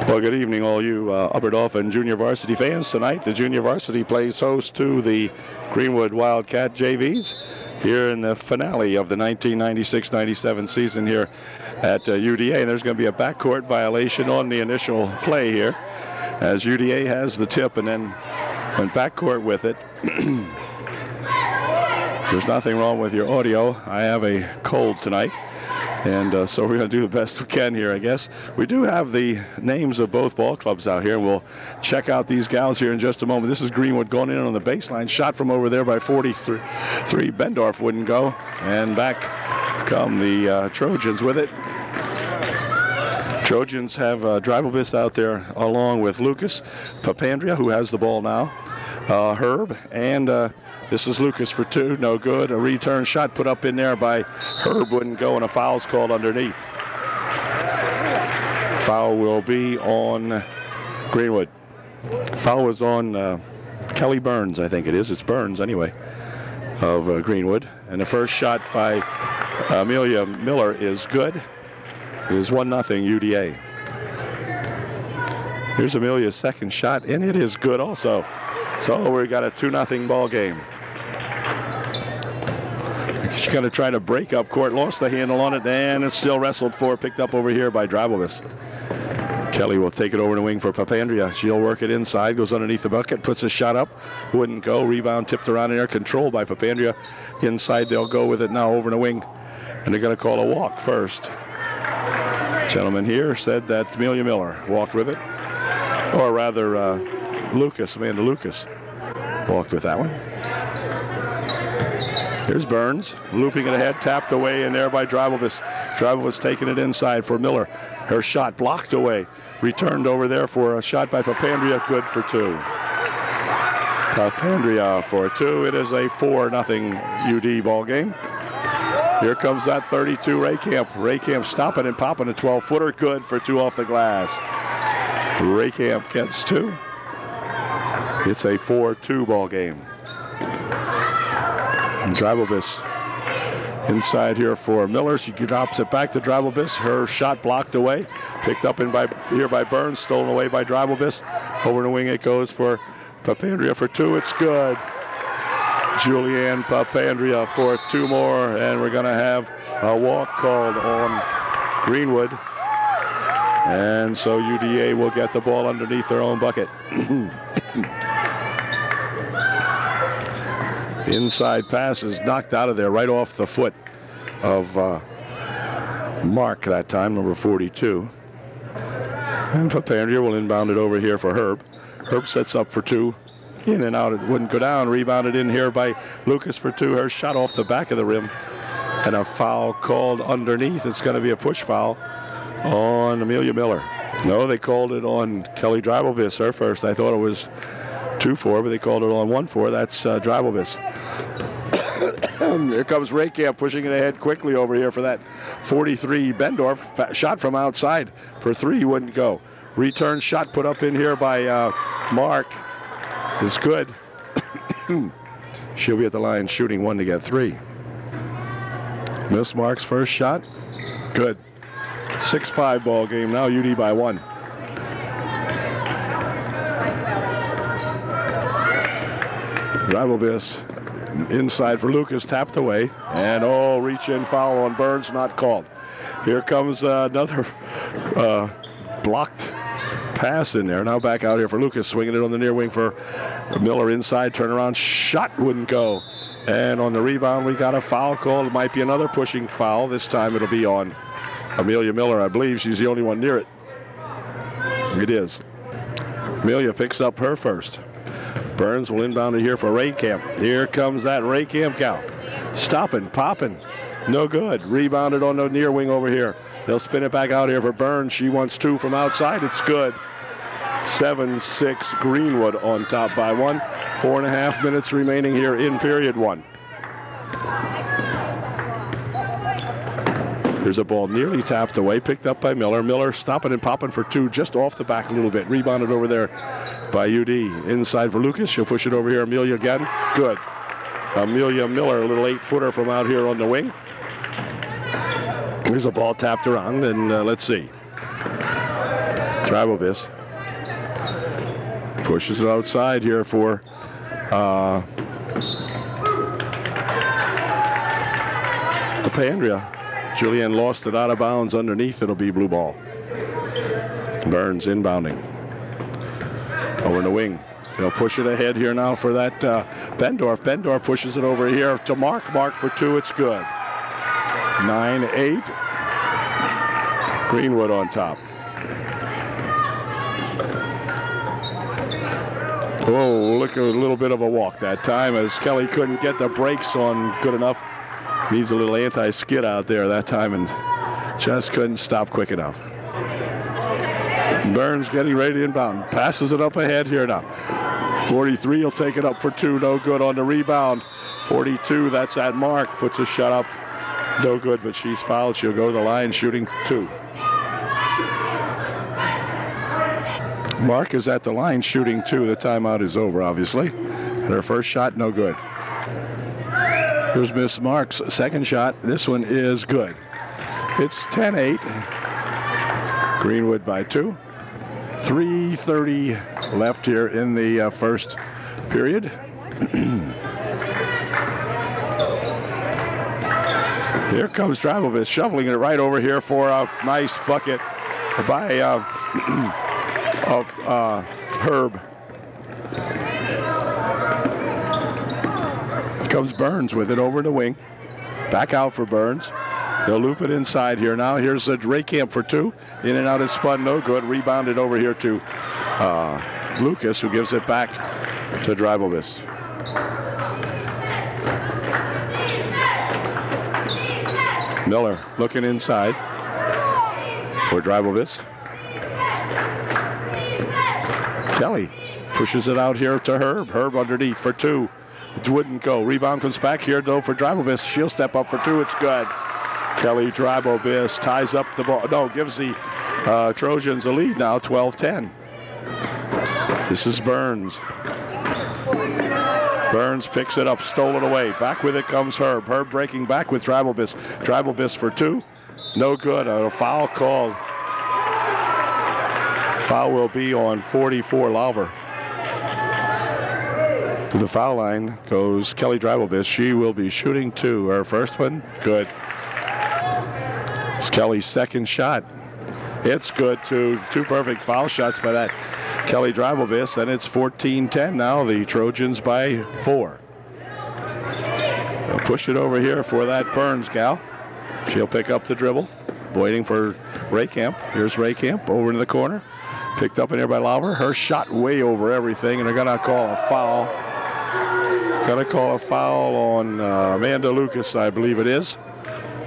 Well, good evening, all you Upper Dauphin junior varsity fans. Tonight, the junior varsity plays host to the Greenwood Wildcat JVs here in the finale of the 1996-97 season here at UDA. And there's going to be a backcourt violation on the initial play here, as UDA has the tip and then went backcourt with it. There's nothing wrong with your audio. I have a cold tonight. And so we're going to do the best we can here, I guess. We do have the names of both ball clubs out here. We'll check out these gals here in just a moment. This is Greenwood going in on the baseline. Shot from over there by 43. Bendorf wouldn't go. And back come the Trojans with it. Trojans have Dribblebist out there along with Lucas. Papandrea, who has the ball now. Herb and... this is Lucas for two, no good. A return shot put up in there by Herb wouldn't go, and a foul's called underneath. Foul will be on Greenwood. Foul was on Kelly Burns, I think it is. It's Burns anyway, of Greenwood. And the first shot by Amelia Miller is good. It is 1-0 UDA. Here's Amelia's second shot, and it is good also. So we got a 2-0 ball game. She's going to try to break up court, lost the handle on it, and it's still wrestled for, picked up over here by Dribblebist. Kelly will take it over the wing for Papandrea. She'll work it inside, goes underneath the bucket, puts a shot up, wouldn't go. Rebound tipped around in there, controlled by Papandrea. Inside, they'll go with it now over the wing, and they're going to call a walk first. Gentleman here said that Amelia Miller walked with it, or rather Amanda Lucas walked with that one. Here's Burns, looping it ahead, tapped away in there by Dribblebist. Dribblebist taking it inside for Miller. Her shot blocked away. Returned over there for a shot by Papandrea, good for two. Papandrea for two. It is a 4-0 UD ball game. Here comes that 32 Raycamp. Raycamp stopping and popping a 12-footer, good for two off the glass. Raycamp gets two. It's a 4-2 ball game. Dribblebist inside here for Miller. She drops it back to Dribblebist. Her shot blocked away. Picked up here by Burns. Stolen away by Dribblebist. Over the wing it goes for Papandrea for two. It's good. Julianne Papandrea for two more. And we're going to have a walk called on Greenwood. And so UDA will get the ball underneath their own bucket. Inside pass is knocked out of there right off the foot of Mark that time, number 42. And Papandrea will inbound it over here for Herb. Herb sets up for two. In and out, it wouldn't go down. Rebounded in here by Lucas for two. Her shot off the back of the rim. And a foul called underneath. It's going to be a push foul on Amelia Miller. No, they called it on Kelly Dribblebist, her first. I thought it was 2-4, but they called it on 1-4. That's Dribblebist. Here comes Raycamp pushing it ahead quickly over here for that 43 Bendorf. Shot from outside for three, wouldn't go. Return shot put up in here by Mark is good. She'll be at the line shooting one to get three. Miss Mark's first shot, good. 6-5 ball game now, UD by one. Dribblebist inside for Lucas, tapped away, and reach in foul on Burns, not called. Here comes another blocked pass in there. Now back out here for Lucas, swinging it on the near wing for Miller inside, turnaround shot wouldn't go. And on the rebound, we got a foul call. It might be another pushing foul. This time it'll be on Amelia Miller, I believe. She's the only one near it. It is. Amelia picks up her first. Burns will inbound it here for Raycamp. Here comes that Raycamp gal. Stopping, popping. No good. Rebounded on the near wing over here. They'll spin it back out here for Burns. She wants two from outside. It's good. 7-6 Greenwood on top by one. 4.5 minutes remaining here in period one. There's a ball nearly tapped away, picked up by Miller. Miller stopping and popping for two, just off the back a little bit. Rebounded over there by UD. Inside for Lucas. She'll push it over here. Amelia again. Good. Amelia Miller, a little 8-footer from out here on the wing. There's a ball tapped around, and let's see. Tribal-Vis pushes it outside here for Apandria. Julian lost it out of bounds underneath. It'll be blue ball. Burns inbounding. Over in the wing. They'll push it ahead here now for that Bendorf. Bendorf pushes it over here to Mark. Mark for two. It's good. 9-8. Greenwood on top. Oh, look, a little bit of a walk that time as Kelly couldn't get the brakes on good enough. Needs a little anti-skid out there that time and just couldn't stop quick enough. Burns getting ready to inbound. Passes it up ahead here now. 43 will take it up for two. No good on the rebound. 42, that's at Mark. Puts a shot up. No good, but she's fouled. She'll go to the line shooting two. Mark is at the line shooting two. The timeout is over, obviously. And her first shot, no good. Here's Miss Mark's second shot. This one is good. It's 10-8. Greenwood by two. 3:30 left here in the first period. Here comes Tribal-Vis shoveling it right over here for a nice bucket by Herb. Comes Burns with it over the wing. Back out for Burns. They'll loop it inside here now. Here's a Raykamp for two. In and out is spun, no good. Rebounded over here to Lucas, who gives it back to Tribal-Vis. Miller looking inside for Tribal-Vis. Kelly pushes it out here to Herb. Herb underneath for two. It wouldn't go. Rebound comes back here, though, for Tribal-Vis. She'll step up for two. It's good. Kelly Tribal-Vis ties up the ball. No, gives the Trojans a lead now, 12-10. This is Burns. Burns picks it up, stole it away. Back with it comes Herb. Herb breaking back with Tribal-Vis. Tribal-Vis for two. No good. A foul called. Foul will be on 44 Lauver. To the foul line goes Kelly Tribal-Vis. She will be shooting two. Her first one, good. It's Kelly's second shot. It's good too. Two perfect foul shots by that Kelly Tribal-Vis, and it's 14-10 now. The Trojans by 4. They'll push it over here for that Burns gal. She'll pick up the dribble, waiting for Raykamp. Here's Raykamp over in the corner. Picked up in here by Lauver. Her shot way over everything, and they're going to call a foul. Going to call a foul on Amanda Lucas, I believe it is.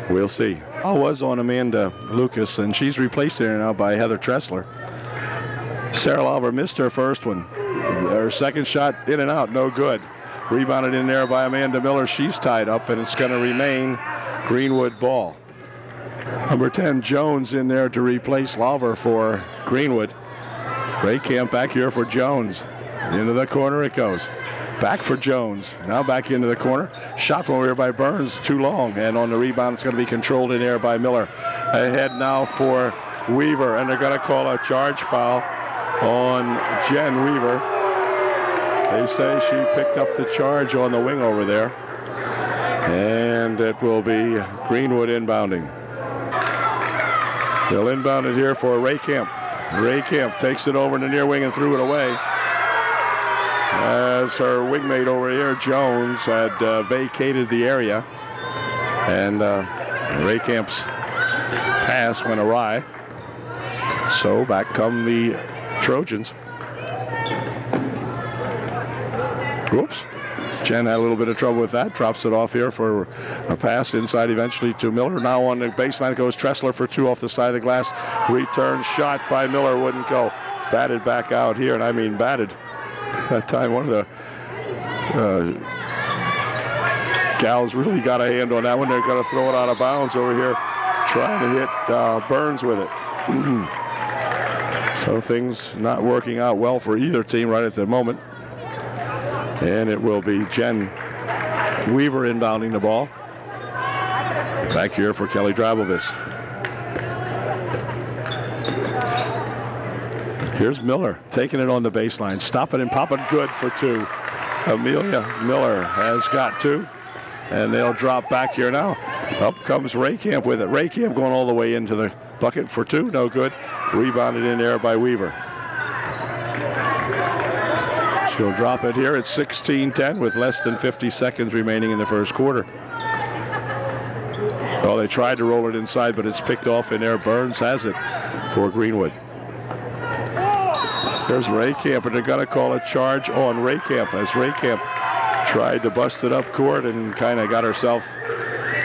We'll see. I was on Amanda Lucas, and she's replaced here now by Heather Tressler. Sarah Lauver missed her first one. Her second shot in and out, no good. Rebounded in there by Amanda Miller. She's tied up, and it's going to remain Greenwood ball. Number 10, Jones, in there to replace Lauver for Greenwood. Raykamp back here for Jones. Into the corner it goes. Back for Jones. Now back into the corner. Shot from over here by Burns, too long. And on the rebound, it's going to be controlled in there by Miller. Ahead now for Weaver, and they're going to call a charge foul on Jen Weaver. They say she picked up the charge on the wing over there. And it will be Greenwood inbounding. They'll inbound it here for Raykamp. Raykamp takes it over in the near wing and threw it away. As her wingmate over here, Jones, had vacated the area. And Raykamp's pass went awry. So back come the Trojans. Whoops. Jen had a little bit of trouble with that. Drops it off here for a pass inside eventually to Miller. Now on the baseline goes Tressler for two off the side of the glass. Return shot by Miller wouldn't go. Batted back out here, and I mean batted. That time one of the gals really got a hand on that one. They're going to throw it out of bounds over here, trying to hit Burns with it. So things not working out well for either team right at the moment. And it will be Jen Weaver inbounding the ball. Back here for Kelly Tribal-Vis. Here's Miller taking it on the baseline. Stopping and popping good for 2. Amelia Miller has got 2. And they'll drop back here now. Up comes Raycamp with it. Raycamp going all the way into the bucket for 2. No good. Rebounded in there by Weaver. She'll drop it here at 16-10 with less than 50 seconds remaining in the first quarter. Well, they tried to roll it inside, but it's picked off in there. Burns has it for Greenwood. There's Raycamp, and they're going to call a charge on Raycamp as Raycamp tried to bust it up court and kind of got herself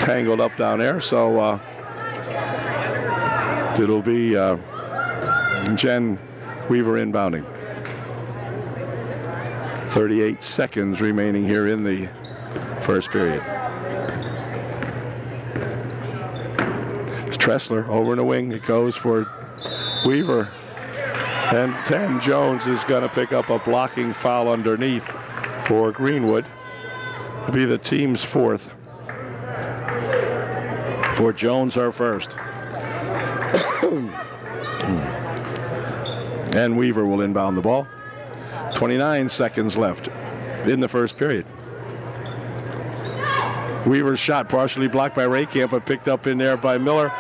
tangled up down there. So it'll be Jen Weaver inbounding. 38 seconds remaining here in the first period. It's Tressler over in the wing. It goes for Weaver. And 10 Jones is going to pick up a blocking foul underneath for Greenwood. It'll be the team's 4th. For Jones, our first. And Weaver will inbound the ball. 29 seconds left in the first period. Weaver's shot partially blocked by Raycamp, but picked up in there by Miller.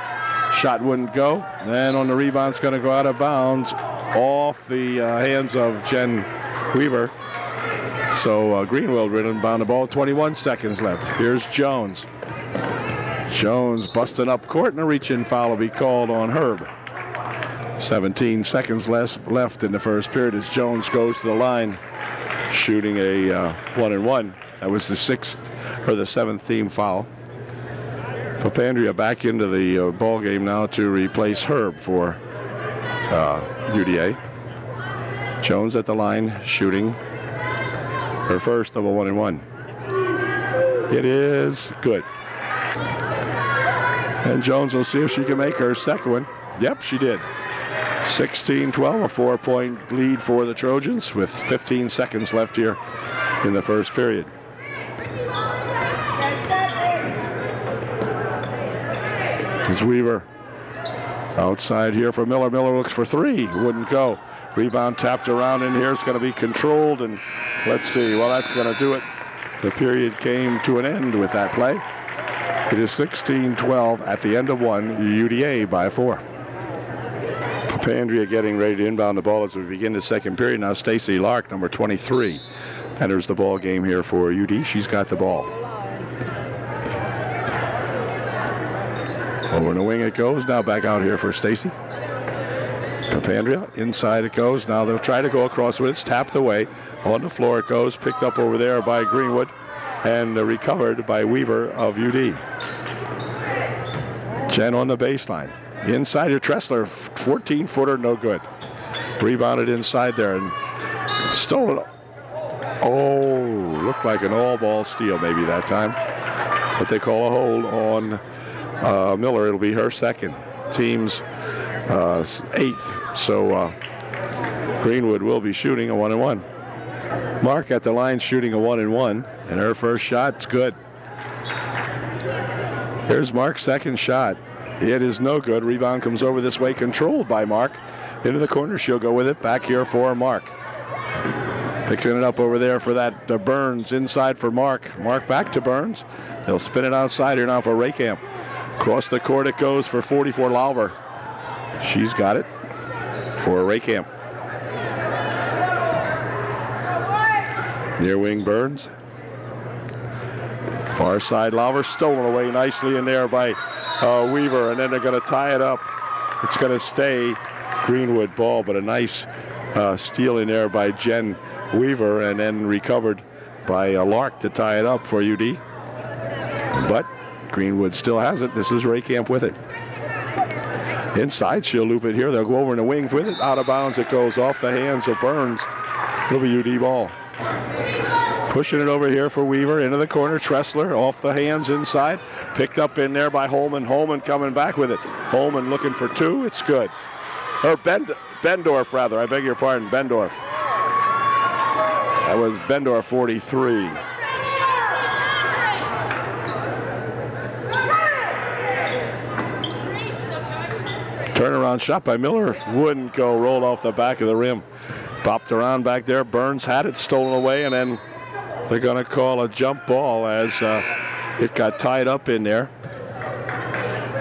Shot wouldn't go. And on the rebound, it's going to go out of bounds off the hands of Jen Weaver. So Greenwood will inbound the ball. 21 seconds left. Here's Jones. Jones busting up court, and a reach-in foul will be called on Herb. 17 seconds left in the first period as Jones goes to the line, shooting a 1-and-1. That was the 7th team foul. Papandrea back into the ball game now to replace Herb for UDA. Jones at the line, shooting her first of a 1-and-1. It is good. And Jones will see if she can make her second one. Yep, she did. 16-12, a 4-point lead for the Trojans with 15 seconds left here in the first period. Here's Weaver outside here for Miller. Miller looks for 3. Wouldn't go. Rebound tapped around in here. It's going to be controlled, and let's see. Well, that's going to do it. The period came to an end with that play. It is 16-12 at the end of 1, UDA by 4. Papandrea getting ready to inbound the ball as we begin the second period. Now Stacy Lark, number 23, enters the ball game here for UD. She's got the ball. Over in the wing it goes. Now back out here for Stacy. Papandrea, inside it goes. Now they'll try to go across with it. It's tapped away. On the floor it goes. Picked up over there by Greenwood and recovered by Weaver of UD. Jen on the baseline. Inside to Tressler, 14-footer, no good. Rebounded inside there and stolen. Oh, looked like an all-ball steal maybe that time. But they call a hold on Miller. It'll be her second. Team's 8th. So Greenwood will be shooting a 1-and-1. Mark at the line shooting a 1-and-1, and her first shot's good. Here's Mark's second shot. It is no good. Rebound comes over this way, controlled by Mark. Into the corner, she'll go with it. Back here for Mark. Picking it up over there for that Burns inside for Mark. Mark back to Burns. They'll spin it outside here now for Raycamp. Across the court it goes for 44 Lauver. She's got it for Raycamp. Near wing Burns. Far side Lauver, stolen away nicely in there by Weaver, and then they're going to tie it up. It's going to stay Greenwood ball, but a nice steal in there by Jen Weaver, and then recovered by Lark to tie it up for UD. But Greenwood still has it. This is Raycamp with it. Inside, she'll loop it here. They'll go over in the wing with it. Out of bounds, it goes off the hands of Burns. It'll be UD ball. Pushing it over here for Weaver into the corner. Tressler off the hands inside. Picked up in there by Holman. Holman coming back with it. Holman looking for 2. It's good. Or Bendorf, rather. I beg your pardon. Bendorf. That was Bendorf, 43. Turnaround shot by Miller. Wouldn't go. Rolled off the back of the rim. Bopped around back there. Burns had it stolen away, and then they're going to call a jump ball as it got tied up in there.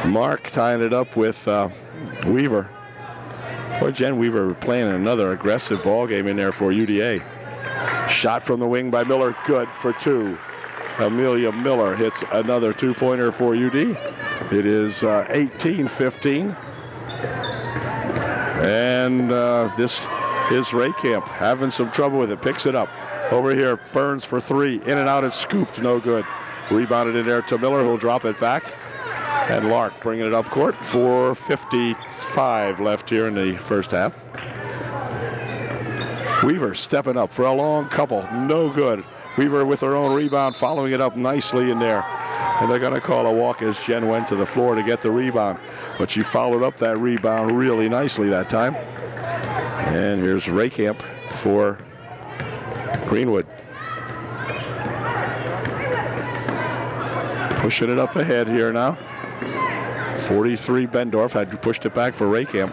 Mark tying it up with Weaver. Boy, Jen Weaver playing another aggressive ball game in there for UDA. Shot from the wing by Miller. Good for two. Amelia Miller hits another two-pointer for UD. It is 18-15. And this is Raycamp having some trouble with it. Picks it up. Over here, Burns for three. In and out, it's scooped. No good. Rebounded in there to Miller, who'll drop it back. And Lark bringing it up court. 4:55 left here in the first half. Weaver stepping up for a long couple. No good. Weaver with her own rebound, following it up nicely in there. And they're going to call a walk as Jen went to the floor to get the rebound. But she followed up that rebound really nicely that time. And here's Raycamp for Greenwood. Pushing it up ahead here now. 43 Bendorf had pushed it back for Raycamp.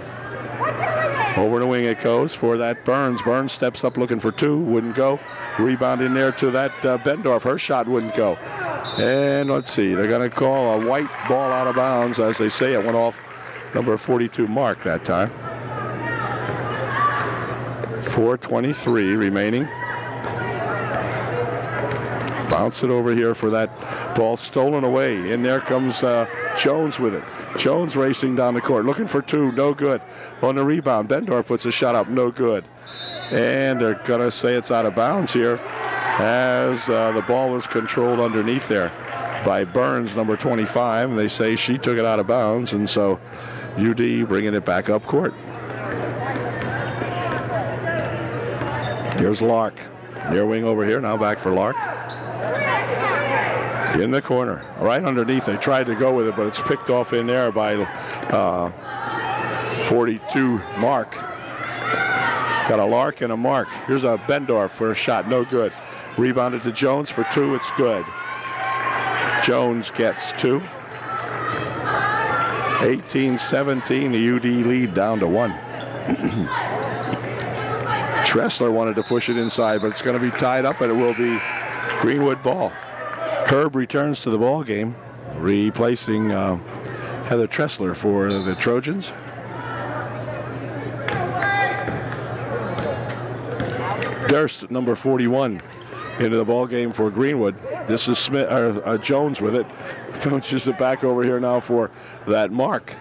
Over the wing it goes for that Burns. Burns steps up looking for two. Wouldn't go. Rebound in there to that Bendorf. Her shot wouldn't go. And let's see. They're going to call a white ball out of bounds. As they say, it went off number 42 Mark that time. 4:23 remaining. Bounce it over here for that ball stolen away. And there comes Jones with it. Jones racing down the court, looking for two, no good. On the rebound, Bendorf puts a shot up, no good. And they're going to say it's out of bounds here as the ball was controlled underneath there by Burns, number 25. And they say she took it out of bounds, and so UD bringing it back up court. Here's Lark. Near wing over here, now back for Lark. In the corner, right underneath. They tried to go with it, but it's picked off in there by 42 Mark. Got a Lark and a Mark. Here's a Bendorf for a shot, no good. Rebounded to Jones for two, it's good. Jones gets two. 18-17, the UD lead down to one. Tressler wanted to push it inside, but it's going to be tied up, and it will be Greenwood ball. Herb returns to the ball game, replacing Heather Tressler for the Trojans. Durst, number 41, into the ball game for Greenwood. This is Jones with it. Punches it back over here now for that Mark.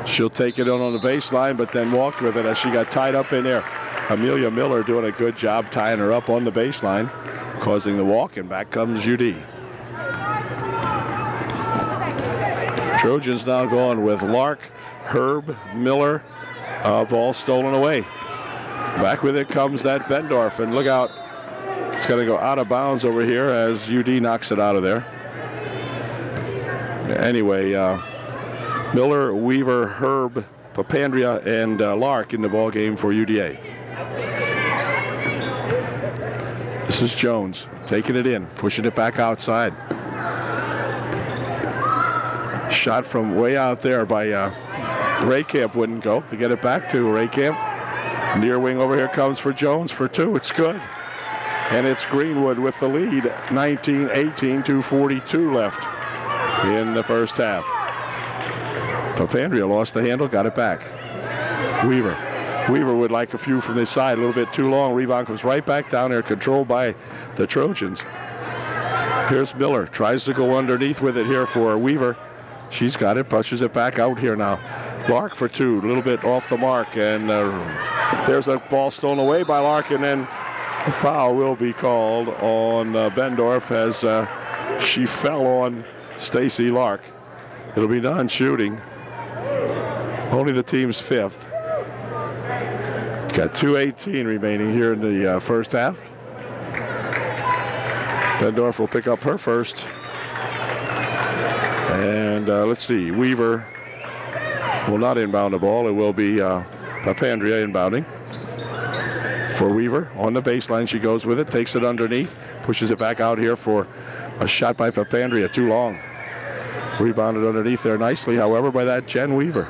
She'll take it on the baseline, but then walked with it as she got tied up in there. Amelia Miller doing a good job tying her up on the baseline, causing the walk, and back comes UD. Trojans now going with Lark, Herb, Miller, ball stolen away. Back with it comes that Bendorf, and look out. It's going to go out of bounds over here as UD knocks it out of there. Anyway, Miller, Weaver, Herb, Papandrea, and Lark in the ball game for UDA. This is Jones taking it in, pushing it back outside. Shot from way out there by Raycamp wouldn't go. To get it back to Raycamp. Near wing over here comes for Jones for two. It's good. And it's Greenwood with the lead. 19-18, 2:42 left in the first half. Papandrea lost the handle, got it back. Weaver would like a few from this side, a little bit too long. Rebound comes right back down there, controlled by the Trojans. Here's Miller, tries to go underneath with it here for Weaver. She's got it, pushes it back out here now. Lark for two, a little bit off the mark, and there's a ball stolen away by Lark, and then a foul will be called on Bendorf as she fell on Stacy Lark. It'll be non-shooting. Only the team's fifth. Got 2:18 remaining here in the first half. Bendorf will pick up her first. And let's see, Weaver will not inbound the ball. It will be Papandrea inbounding. For Weaver, on the baseline, she goes with it, takes it underneath, pushes it back out here for a shot by Papandrea, too long. Rebounded underneath there nicely, however, by that Jen Weaver.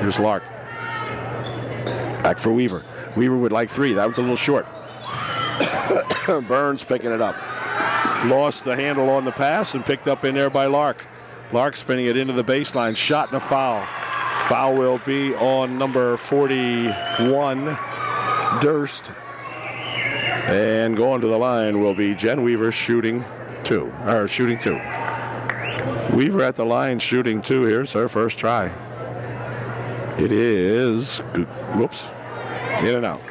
Here's Lark. Back for Weaver. Weaver would like 3. That was a little short. Burns picking it up. Lost the handle on the pass and picked up in there by Lark. Lark spinning it into the baseline. Shot and a foul. Foul will be on number 41, Durst. And going to the line will be Jen Weaver shooting 2. Weaver at the line shooting 2. Here's her first try. It is, whoops, in and out.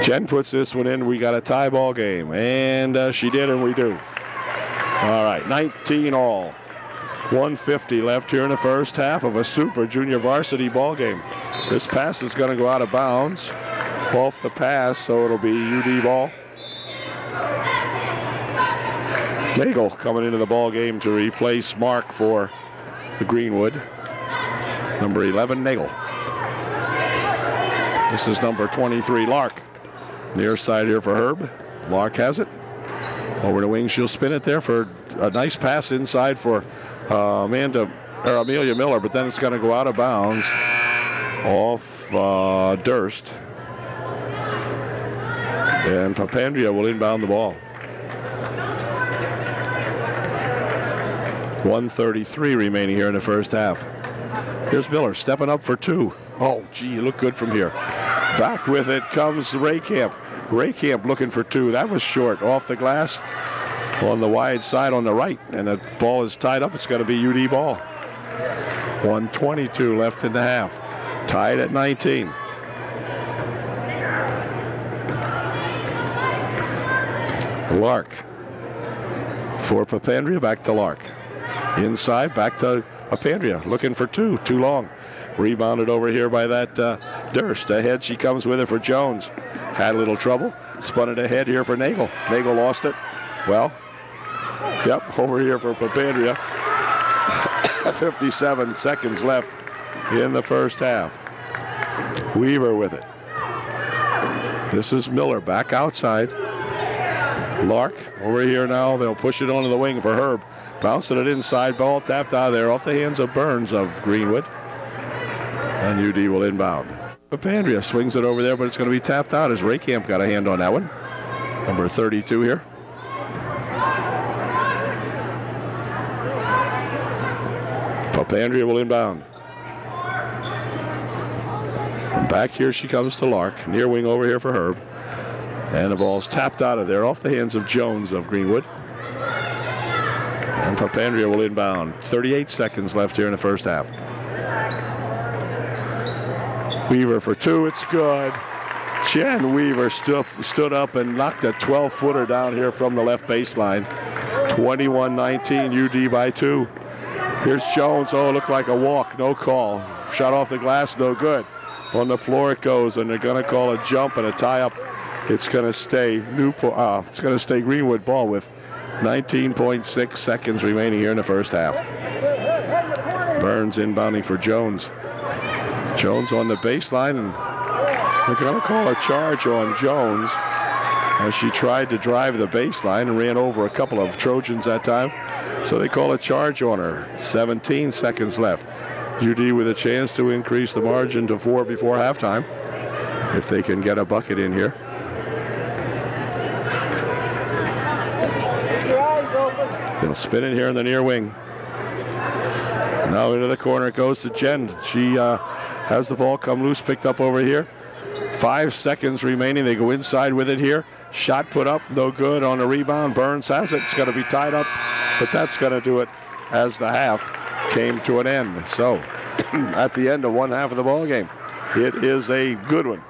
Jen puts this one in. We got a tie ball game. And she did, and we do. All right, 19 all. 150 left here in the first half of a super junior varsity ball game. This pass is going to go out of bounds off the pass, so it'll be UD ball. Nagel coming into the ball game to replace Mark for the Greenwood. Number 11, Nagel. This is number 23, Lark. Near side here for Herb. Lark has it. Over the wing, she'll spin it there for a nice pass inside for Amelia Miller, but then it's going to go out of bounds off Durst. And Papandrea will inbound the ball. 1:33 remaining here in the first half. Here's Miller stepping up for 2. Oh, gee, you look good from here. Back with it comes Raycamp. Raycamp looking for 2. That was short off the glass on the wide side on the right. And the ball is tied up. It's going to be UD ball. 1:22 left in the half. Tied at 19. Lark for Papandrea, back to Lark. Inside, back to Papandrea, looking for 2, too long. Rebounded over here by that Durst. Ahead she comes with it for Jones. Had a little trouble. Spun it ahead here for Nagel. Nagel lost it. Well, yep, over here for Papandrea. 57 seconds left in the first half. Weaver with it. This is Miller back outside. Lark over here now. They'll push it onto the wing for Herb. Bouncing it inside. Ball tapped out of there off the hands of Burns of Greenwood. And UD will inbound. Papandrea swings it over there, but it's going to be tapped out as Raycamp got a hand on that one. Number 32 here. Papandrea will inbound. And back here she comes to Lark. Near wing over here for Herb. And the ball's tapped out of there off the hands of Jones of Greenwood. And Papandrea will inbound. 38 seconds left here in the first half. Weaver for 2. It's good. Jen Weaver stood up and knocked a 12-footer down here from the left baseline. 21-19, UD by 2. Here's Jones. Oh, it looked like a walk. No call. Shot off the glass. No good. On the floor it goes, and they're going to call a jump and a tie-up. It's going to stay Greenwood ball with 19.6 seconds remaining here in the first half. Burns inbounding for Jones. Jones on the baseline, and they're going to call a charge on Jones as she tried to drive the baseline and ran over a couple of Trojans that time. So they call a charge on her. 17 seconds left. UD with a chance to increase the margin to 4 before halftime if they can get a bucket in here. They'll spin it here in the near wing. Now into the corner it goes to Jen. She has the ball come loose, picked up over here. 5 seconds remaining. They go inside with it here. Shot put up, no good on the rebound. Burns has it. It's going to be tied up, but that's going to do it as the half came to an end. So at the end of one half of the ball game, it is a good one.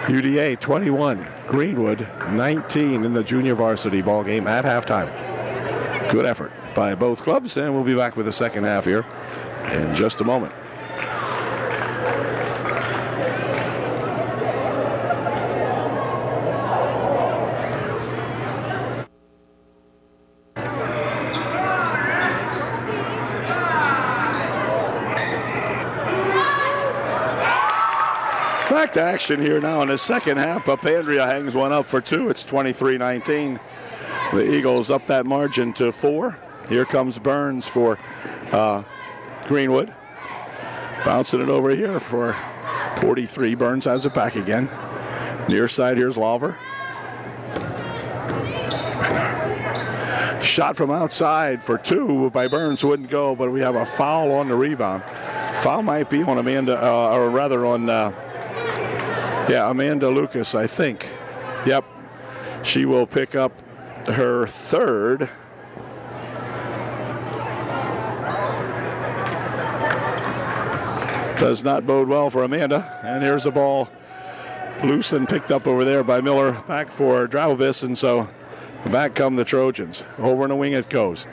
UDA 21, Greenwood 19 in the junior varsity ball game at halftime. Good effort by both clubs, and we'll be back with the second half here in just a moment. Back to action here now in the second half. Papandrea hangs one up for 2. It's 23-19. The Eagles up that margin to 4. Here comes Burns for Greenwood. Bouncing it over here for 43. Burns has it back again. Near side, here's Lawver. Shot from outside for 2 by Burns, wouldn't go, but we have a foul on the rebound. Foul might be on Amanda, or rather on, Amanda Lucas, I think. Yep, she will pick up her 3rd. Does not bode well for Amanda, and here's the ball loose and picked up over there by Miller, back for Drabovic, and so back come the Trojans. Over in the wing it goes.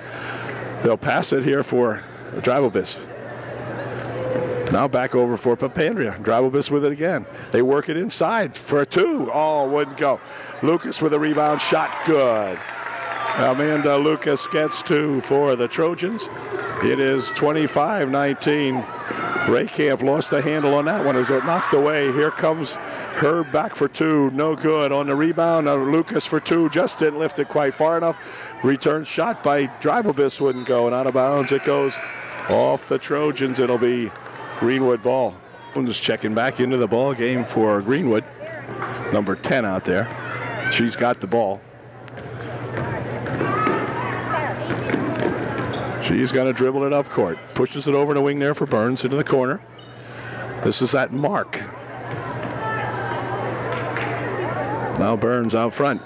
They'll pass it here for Drabovic. Now back over for Papandrea. Drabovic with it again. They work it inside for a 2. Oh, wouldn't go. Lucas with a rebound shot. Good. Amanda Lucas gets 2 for the Trojans. It is 25-19. Ray Camp lost the handle on that one. It was knocked away. Here comes Herb back for 2. No good. On the rebound, Lucas for 2. Just didn't lift it quite far enough. Return shot by Drabovic wouldn't go. And out of bounds it goes off the Trojans. It'll be Greenwood ball. Just checking back into the ball game for Greenwood. Number 10 out there. She's got the ball. She's going to dribble it up court. Pushes it over the wing there for Burns into the corner. This is at Mark. Now Burns out front.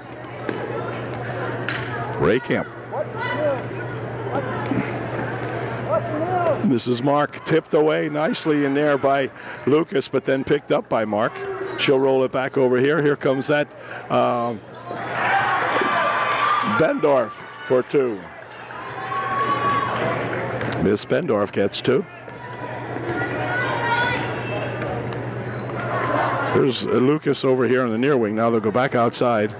Ray Camp. This is Mark, tipped away nicely in there by Lucas, but then picked up by Mark. She'll roll it back over here. Here comes that Bendorf for 2. Miss Bendorf gets 2. There's Lucas over here on the near wing. Now they'll go back outside.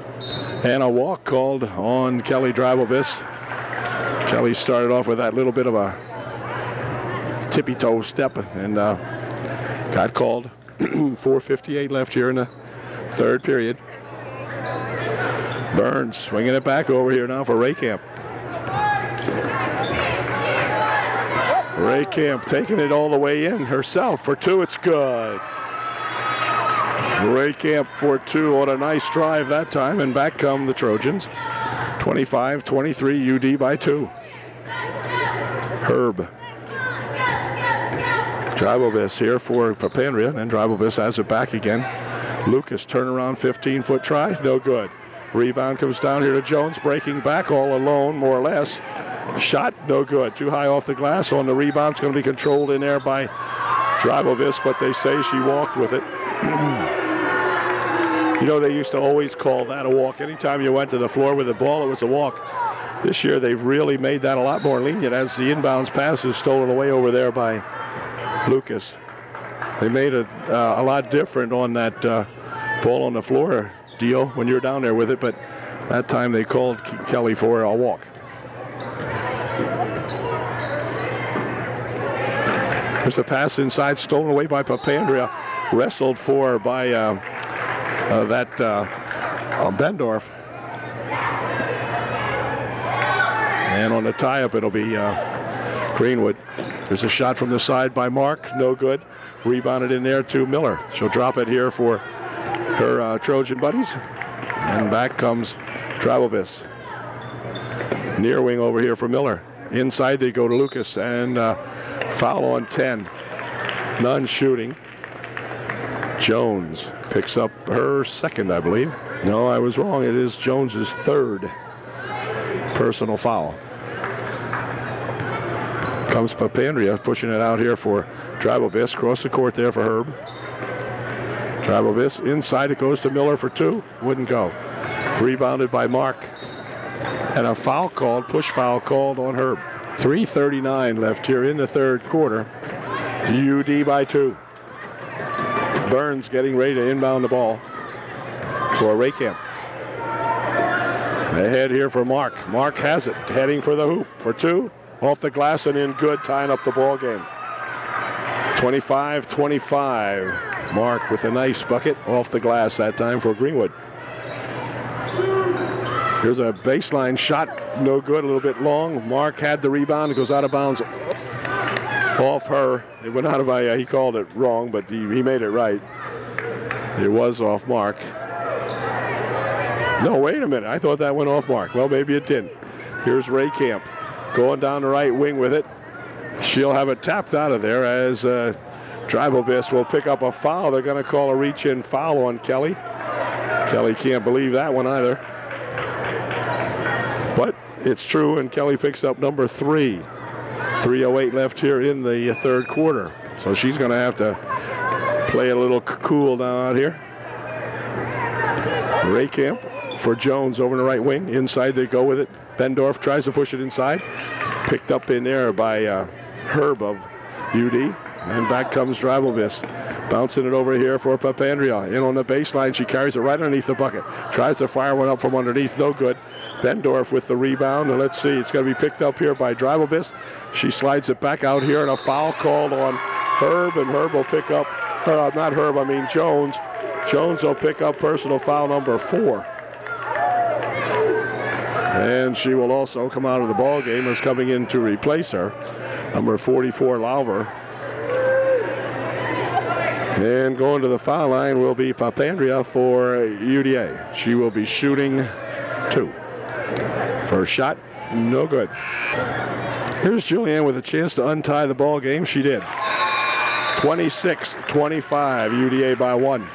And a walk called on Kelly Drabovic. Kelly started off with that little bit of a tippy toe step and got called. 4:58 left here in the 3rd period. Burns swinging it back over here now for Ray Camp. Ray Camp taking it all the way in herself for 2. It's good. Ray Camp for 2 on a nice drive that time, and back come the Trojans. 25-23, UD by 2. Herb. Drabovic here for Papandrea, and Drabovic has it back again. Lucas turnaround 15-foot try, no good. Rebound comes down here to Jones, breaking back all alone, more or less. Shot, no good. Too high off the glass. On the rebound, it's going to be controlled in there by Drabovic, but they say she walked with it. You know, they used to always call that a walk. Anytime you went to the floor with the ball, it was a walk. This year, they've really made that a lot more lenient as the inbounds pass is stolen away over there by Lucas. They made it a lot different on that ball on the floor deal when you're down there with it, but that time they called Kelly for a walk. There's a pass inside, stolen away by Papandrea, wrestled for by Bendorf. And on the tie-up, it'll be Greenwood. There's a shot from the side by Mark, no good. Rebounded in there to Miller. She'll drop it here for her Trojan buddies. And back comes Drabovic. Near wing over here for Miller. Inside they go to Lucas, and foul on 10. None shooting. Jones picks up her 2nd, I believe. No, I was wrong. It is Jones's 3rd personal foul. Comes Papandrea pushing it out here for Drabovic. Across the court there for Herb. Drabovic inside, it goes to Miller for 2. Wouldn't go. Rebounded by Mark. And a foul called, push foul called on Herb. 3:39 left here in the 3rd quarter. UD by 2. Burns getting ready to inbound the ball for Ray Camp. Ahead here for Mark. Mark has it, heading for the hoop for 2. Off the glass and in good, tying up the ball game. 25-25. Mark with a nice bucket off the glass that time for Greenwood. Here's a baseline shot, no good, a little bit long. Mark had the rebound, it goes out of bounds off her. It went out of my, he called it wrong, but he made it right. It was off Mark. No, wait a minute. I thought that went off Mark. Well, maybe it didn't. Here's Ray Camp going down the right wing with it. She'll have it tapped out of there as Dribelbiss will pick up a foul. They're going to call a reach-in foul on Kelly. Kelly can't believe that one either. But it's true, and Kelly picks up number 3. 3:08 left here in the third quarter. So she's going to have to play a little cool down out here. Ray Camp for Jones over in the right wing. Inside they go with it. Bendorf tries to push it inside. Picked up in there by Herb of UD. And back comes Dribelbiss. Bouncing it over here for Papandrea. In on the baseline. She carries it right underneath the bucket. Tries to fire one up from underneath. No good. Bendorf with the rebound. And let's see. It's going to be picked up here by Dribelbiss. She slides it back out here. And a foul called on Herb. And Herb will pick up. Not Herb, I mean Jones. Jones will pick up personal foul number 4. And she will also come out of the ball game as coming in to replace her. Number 44, Lauver. And going to the foul line will be Papandrea for UDA. She will be shooting 2. First shot, no good. Here's Julianne with a chance to untie the ball game. She did. 26-25, UDA by 1.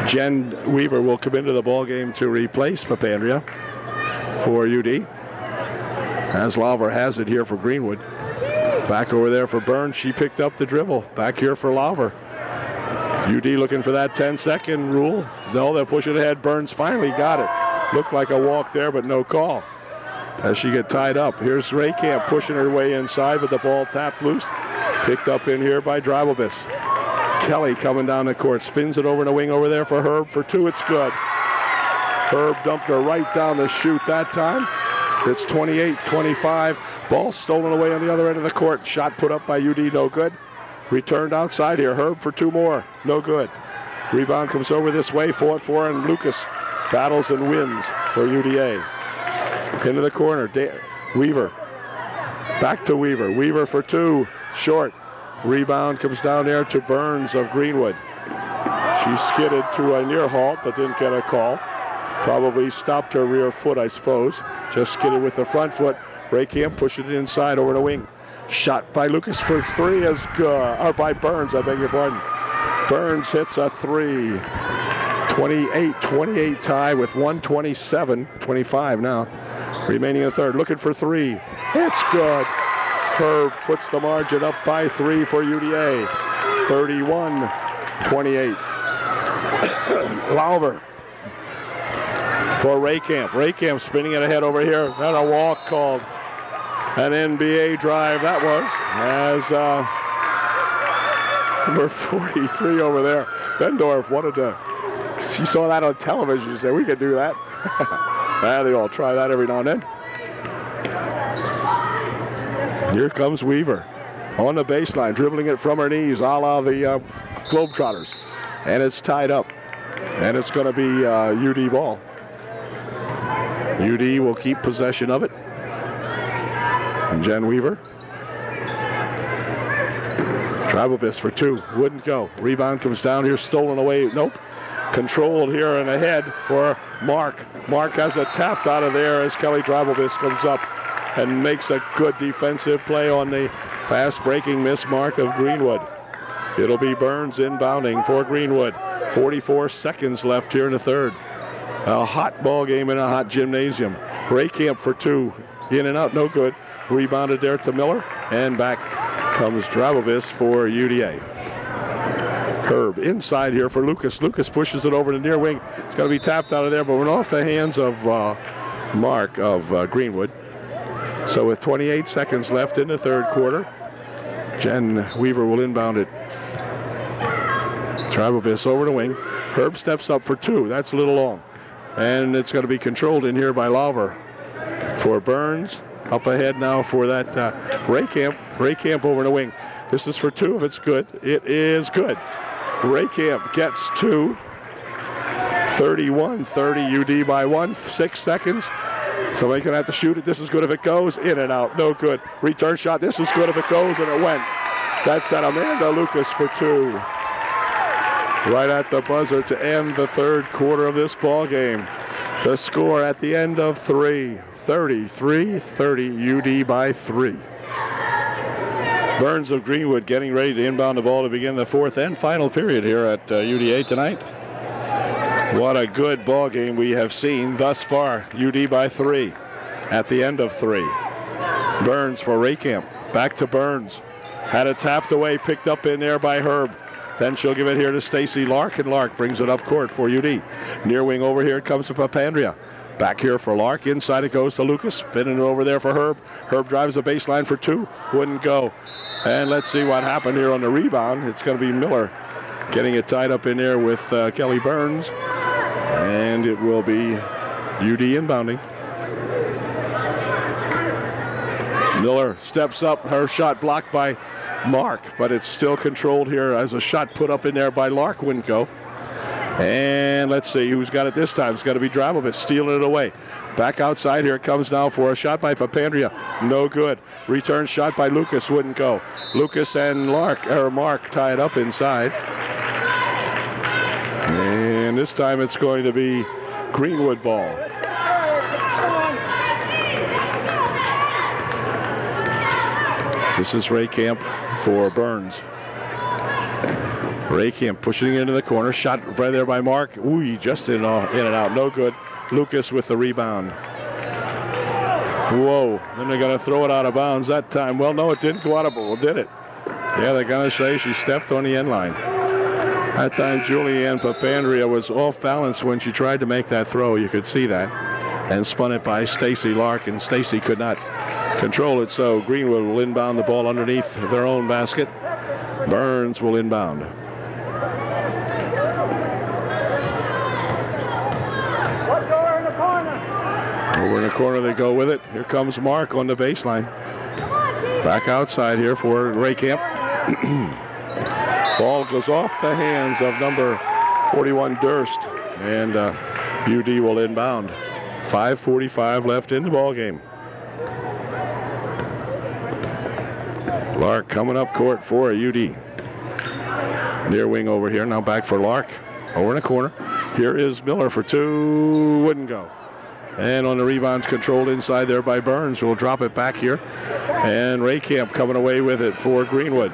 Jen Weaver will come into the ball game to replace Papandrea for UD. As Lauver has it here for Greenwood. Back over there for Burns. She picked up the dribble. Back here for Lauver. UD looking for that 10-second rule. No, they'll push it ahead. Burns finally got it. Looked like a walk there, but no call. As she get tied up. Here's Ray Camp pushing her way inside with the ball tapped loose. Picked up in here by Dribelbiss. Kelly coming down the court. Spins it over in the wing over there for Herb. For 2, it's good. Herb dumped her right down the chute that time. It's 28-25. Ball stolen away on the other end of the court. Shot put up by UD, no good. Returned outside here. Herb for 2 more, no good. Rebound comes over this way, fought for, and Lucas battles and wins for UDA. Into the corner, Weaver. Back to Weaver. Weaver for 2, short. Rebound comes down there to Burns of Greenwood. She skidded to a near halt, but didn't get a call. Probably stopped her rear foot, I suppose. Just skidded with the front foot. Ray Camp pushing it inside over the wing. Shot by Lucas for 3 is good. Or by Burns, I beg your pardon. Burns hits a 3. 28-28 tie with 1:27-25 now. Remaining in the third. Looking for 3. It's good. Herb puts the margin up by 3 for UDA. 31-28. Lauver for Ray Camp. Ray Camp spinning it ahead over here. And a walk called. An NBA drive that was. As number 43 over there. Bendorf wanted to. She saw that on television. She said, we could do that. They all try that every now and then. Here comes Weaver on the baseline, dribbling it from her knees, a la the Globetrotters. And it's tied up. And it's going to be UD ball. UD will keep possession of it. And Jen Weaver. Dribelbiss for 2. Wouldn't go. Rebound comes down here, stolen away. Nope. Controlled here and ahead for Mark. Mark has it tapped out of there as Kelly Dribelbiss comes up and makes a good defensive play on the fast-breaking miss mark of Greenwood. It'll be Burns inbounding for Greenwood. 44 seconds left here in the third. A hot ball game in a hot gymnasium. Ray Camp for 2. In and out, no good. Rebounded there to Miller. And back comes Dribelbiss for UDA. Herb inside here for Lucas. Lucas pushes it over the near wing. It's going to be tapped out of there, but went off the hands of Mark of Greenwood. So with 28 seconds left in the third quarter, Jen Weaver will inbound it. Dribelbiss over the wing. Herb steps up for 2. That's a little long. And it's going to be controlled in here by Lauver. For Burns, up ahead now for that Ray Camp. Ray Camp over the wing. This is for 2 if it's good. It is good. Ray Camp gets 2. 31-30 UD by 1. 6 seconds. Somebody going to have to shoot it. This is good if it goes. In and out. No good. Return shot. This is good if it goes, and it went. That's at Amanda Lucas for 2. Right at the buzzer to end the third quarter of this ball game. The score at the end of 3, 33-30, UD by 3. Burns of Greenwood getting ready to inbound the ball to begin the fourth and final period here at UDA tonight. What a good ball game we have seen thus far. UD by 3 at the end of 3. Burns for Raycamp. Back to Burns. Had it tapped away, picked up in there by Herb. Then she'll give it here to Stacy Lark, and Lark brings it up court for UD. Near wing over here, it comes to Papandrea. Back here for Lark. Inside it goes to Lucas. Spinning it over there for Herb. Herb drives the baseline for 2. Wouldn't go. And let's see what happened here on the rebound. It's going to be Miller getting it tied up in there with Kelly Burns. And it will be UD inbounding. Miller steps up. Her shot blocked by Mark, but it's still controlled here as a shot put up in there by Lark. Wouldn't go. And let's see who's got it this time. It's got to be Drabovich stealing it away. Back outside here it comes now for a shot by Papandrea. No good. Return shot by Lucas. Wouldn't go. Lucas and Mark tie it up inside. And this time it's going to be Greenwood ball. This is Raycamp for Burns. Raycamp pushing into the corner. Shot right there by Mark. Ooh, just in and out. No good. Lucas with the rebound. Whoa. Then they're going to throw it out of bounds that time. Well, no, it didn't go out of bounds. Well, did it? Yeah, they're going to say she stepped on the end line. That time, Julianne Papandrea was off balance when she tried to make that throw. You could see that. And spun it by Stacy Lark, and Stacy could not control it. So Greenwood will inbound the ball underneath their own basket. Burns will inbound. Over in the corner they go with it. Here comes Mark on the baseline. Back outside here for Raycamp. Ball goes off the hands of number 41 Durst, and UD will inbound. 5:45 left in the ball game. Lark coming up court for UD. Near wing over here. Now back for Lark. Over in the corner. Here is Miller for 2. Wouldn't go. And on the rebounds, controlled inside there by Burns. We'll drop it back here. And Raycamp coming away with it for Greenwood.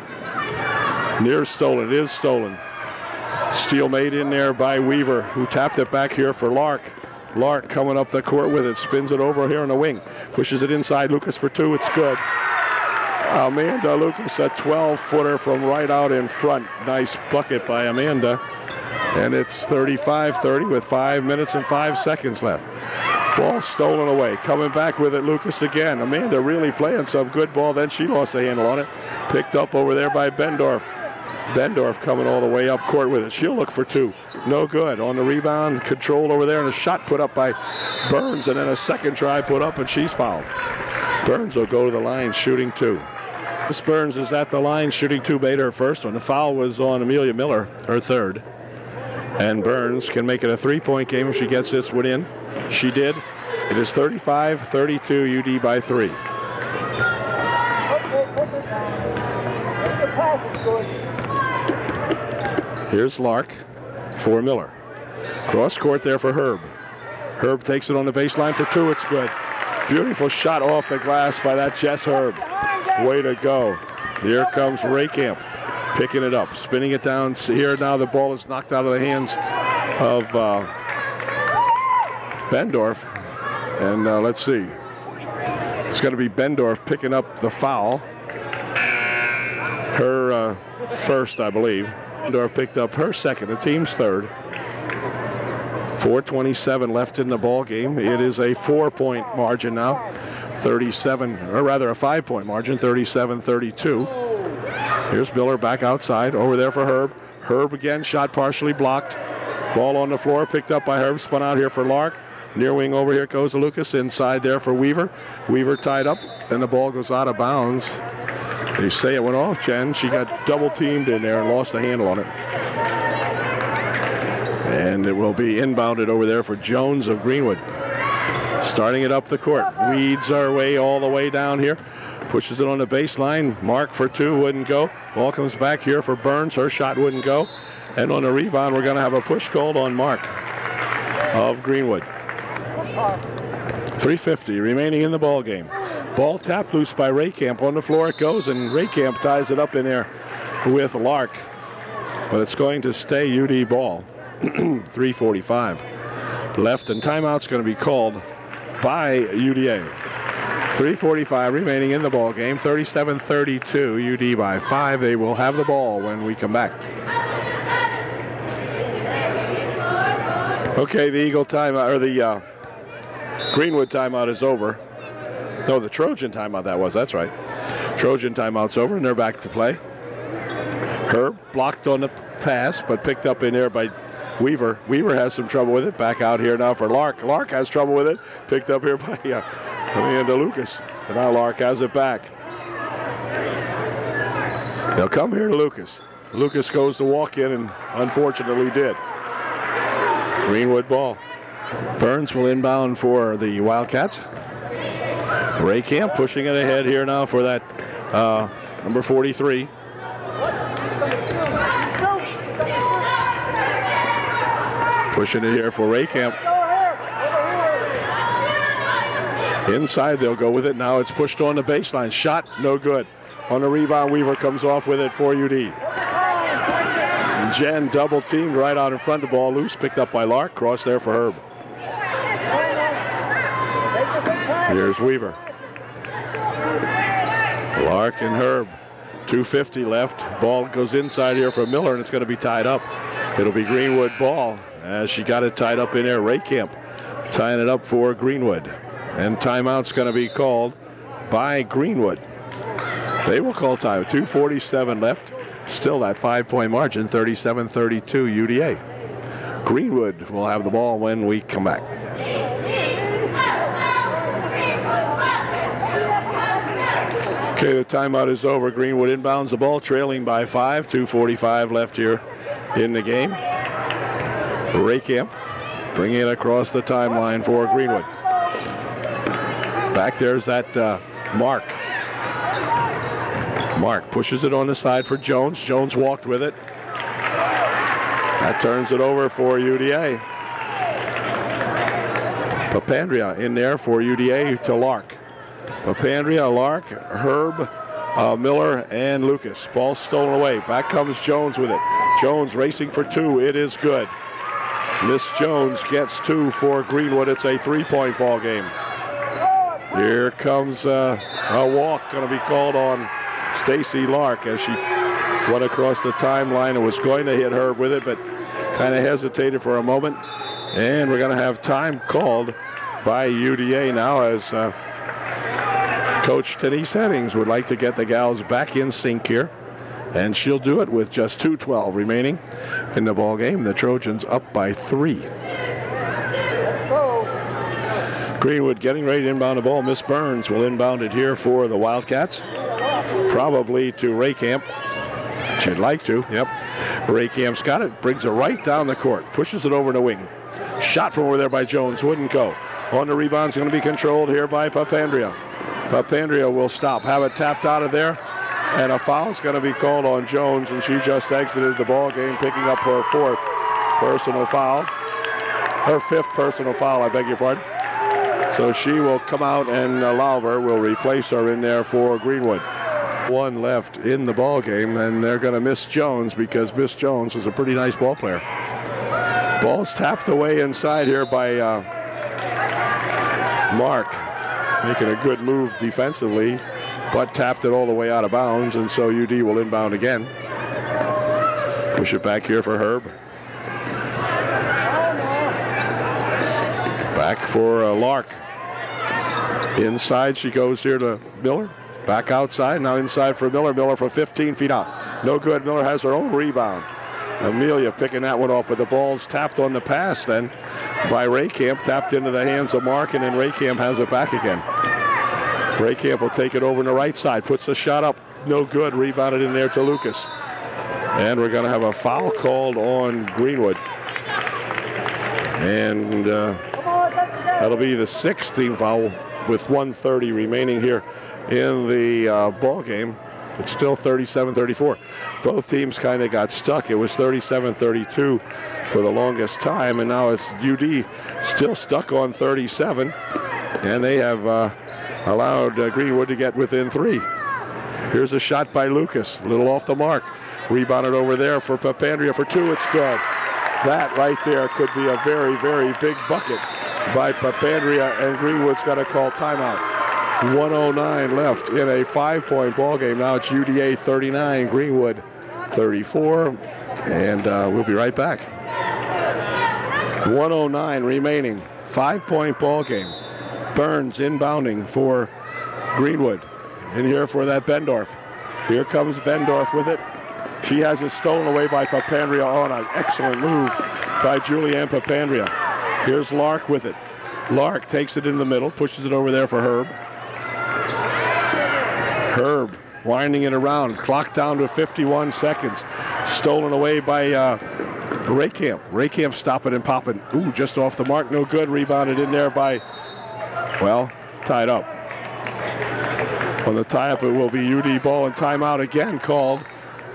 Near stolen. It is stolen. Steal made in there by Weaver, who tapped it back here for Lark. Lark coming up the court with it. Spins it over here on the wing. Pushes it inside. Lucas for 2. It's good. Amanda Lucas, a 12-footer from right out in front. Nice bucket by Amanda. And it's 35-30 with 5 minutes and 5 seconds left. Ball stolen away. Coming back with it, Lucas again. Amanda really playing some good ball. Then she lost a handle on it. Picked up over there by Bendorf. Bendorf coming all the way up court with it. She'll look for 2. No good. On the rebound, controlled over there, and a shot put up by Burns, and then a second try put up, and she's fouled. Burns will go to the line shooting 2. Miss Burns is at the line shooting 2, made her first one. The foul was on Amelia Miller, her third. And Burns can make it a 3-point game if she gets this one in. She did. It is 35-32, UD by 3. Here's Lark for Miller. Cross court there for Herb. Herb takes it on the baseline for 2. It's good. Beautiful shot off the glass by that Jess Herb. Way to go. Here comes Raycamp. Picking it up, spinning it down here. Now the ball is knocked out of the hands of Bendorf. And let's see. It's going to be Bendorf picking up the foul. Her first, I believe. Bendorf picked up her second, the team's third. 4:27 left in the ball game. It is a 4-point margin now. 37, or rather a 5-point margin, 37-32. Here's Miller back outside. Over there for Herb. Herb again, shot partially blocked. Ball on the floor, picked up by Herb. Spun out here for Lark. Near wing over here goes to Lucas. Inside there for Weaver. Weaver tied up. Then the ball goes out of bounds. They say it went off, Jen. She got double teamed in there and lost the handle on it. And it will be inbounded over there for Jones of Greenwood. Starting it up the court. Weeds our way all the way down here. Pushes it on the baseline. Mark for two, wouldn't go. Ball comes back here for Burns. Her shot wouldn't go. And on the rebound, we're going to have a push called on Mark of Greenwood. 3:50 remaining in the ball game. Ball tapped loose by Raycamp. On the floor it goes, and Raycamp ties it up in there with Lark. But it's going to stay UD ball. 3:45 left, and timeout's going to be called by UDA. 3:45 remaining in the ball game. 37-32, UD by 5. They will have the ball when we come back. Okay, the Eagle timeout, or the Greenwood timeout is over. No, the Trojan timeout that was. That's right. Trojan timeout's over, and they're back to play. Herb blocked on the pass, but picked up in there by Weaver. Weaver has some trouble with it. Back out here now for Lark. Lark has trouble with it. Picked up here by Amanda Lucas. And now Lark has it back. They'll come here to Lucas. Lucas goes to walk in and unfortunately did. Greenwood ball. Burns will inbound for the Wildcats. Raycamp pushing it ahead here now for that number 43. Pushing it here for Raycamp. Inside they'll go with it. Now it's pushed on the baseline. Shot no good. On the rebound, Weaver comes off with it for UD. Jen double teamed right out in front of the ball. Loose, picked up by Lark. Cross there for Herb. Here's Weaver. Lark and Herb. 2:50 left. Ball goes inside here for Miller, and it's going to be tied up. It'll be Greenwood ball as she got it tied up in there. Raycamp tying it up for Greenwood. And timeout's going to be called by Greenwood. They will call time. 2:47 left. Still that 5-point margin, 37-32 UDA. Greenwood will have the ball when we come back. Okay, the timeout is over. Greenwood inbounds the ball, trailing by 5. 2:45 left here in the game. Raycamp bringing it across the timeline for Greenwood. Back there's that Mark. Mark pushes it on the side for Jones. Jones walked with it. That turns it over for UDA. Papandrea in there for UDA to Lark. Papandrea, Lark, Herb, Miller, and Lucas. Ball stolen away. Back comes Jones with it. Jones racing for two. It is good. Miss Jones gets two for Greenwood. It's a 3-point ball game. Here comes a walk going to be called on Stacy Lark as she went across the timeline and was going to hit Herb with it, but kind of hesitated for a moment. And we're going to have time called by UDA now as Coach Denise Headings would like to get the gals back in sync here. And she'll do it with just 2:12 remaining in the ball game. The Trojans up by 3. Greenwood getting ready to inbound the ball. Miss Burns will inbound it here for the Wildcats. Probably to Raycamp. She'd like to. Yep. Raycamp's got it. Brings it right down the court. Pushes it over the wing. Shot from over there by Jones. Wouldn't go. On the rebound is going to be controlled here by Papandrea. Papandrea will stop. Have it tapped out of there. And a foul is going to be called on Jones, and she just exited the ball game, picking up her 4th personal foul. Her 5th personal foul, I beg your pardon. So she will come out, and Lauber will replace her in there for Greenwood. 1 left in the ball game, and they're going to miss Jones because Miss Jones is a pretty nice ball player. Ball's tapped away inside here by Mark, making a good move defensively, but tapped it all the way out of bounds, and so UD will inbound again. Push it back here for Herb. Back for Lark. Inside she goes here to Miller. Back outside, now inside for Miller. Miller from 15 feet out. No good. Miller has her own rebound. Amelia picking that one off, but the ball's tapped on the pass then by Raycamp, tapped into the hands of Mark, and then Raycamp has it back again. Raycamp will take it over on the right side, puts the shot up, no good, rebounded in there to Lucas. And we're going to have a foul called on Greenwood. And That'll be the 6th team foul with 1:30 remaining here in the ball game. It's still 37-34. Both teams kind of got stuck. It was 37-32 for the longest time, and now it's UD still stuck on 37, and they have allowed Greenwood to get within 3. Here's a shot by Lucas, a little off the mark. Rebounded over there for Papandreou for 2. It's good. That right there could be a very, very big bucket by Papandreou, and Greenwood's got to call timeout. 1:09 left in a 5-point ball game. Now it's UDA 39, Greenwood 34, and we'll be right back. 1:09 remaining, 5-point ball game. Burns inbounding for Greenwood. In here for that Bendorf. Here comes Bendorf with it. She has it stolen away by Papandreou on an excellent move by Julianne Papandreou. Here's Lark with it. Lark takes it in the middle, pushes it over there for Herb. Herb winding it around. Clock down to 51 seconds. Stolen away by Raycamp. Raycamp stopping and popping. Ooh, just off the mark. No good. Rebounded in there by, well, tied up. On the tie-up, it will be UD ball, and timeout again called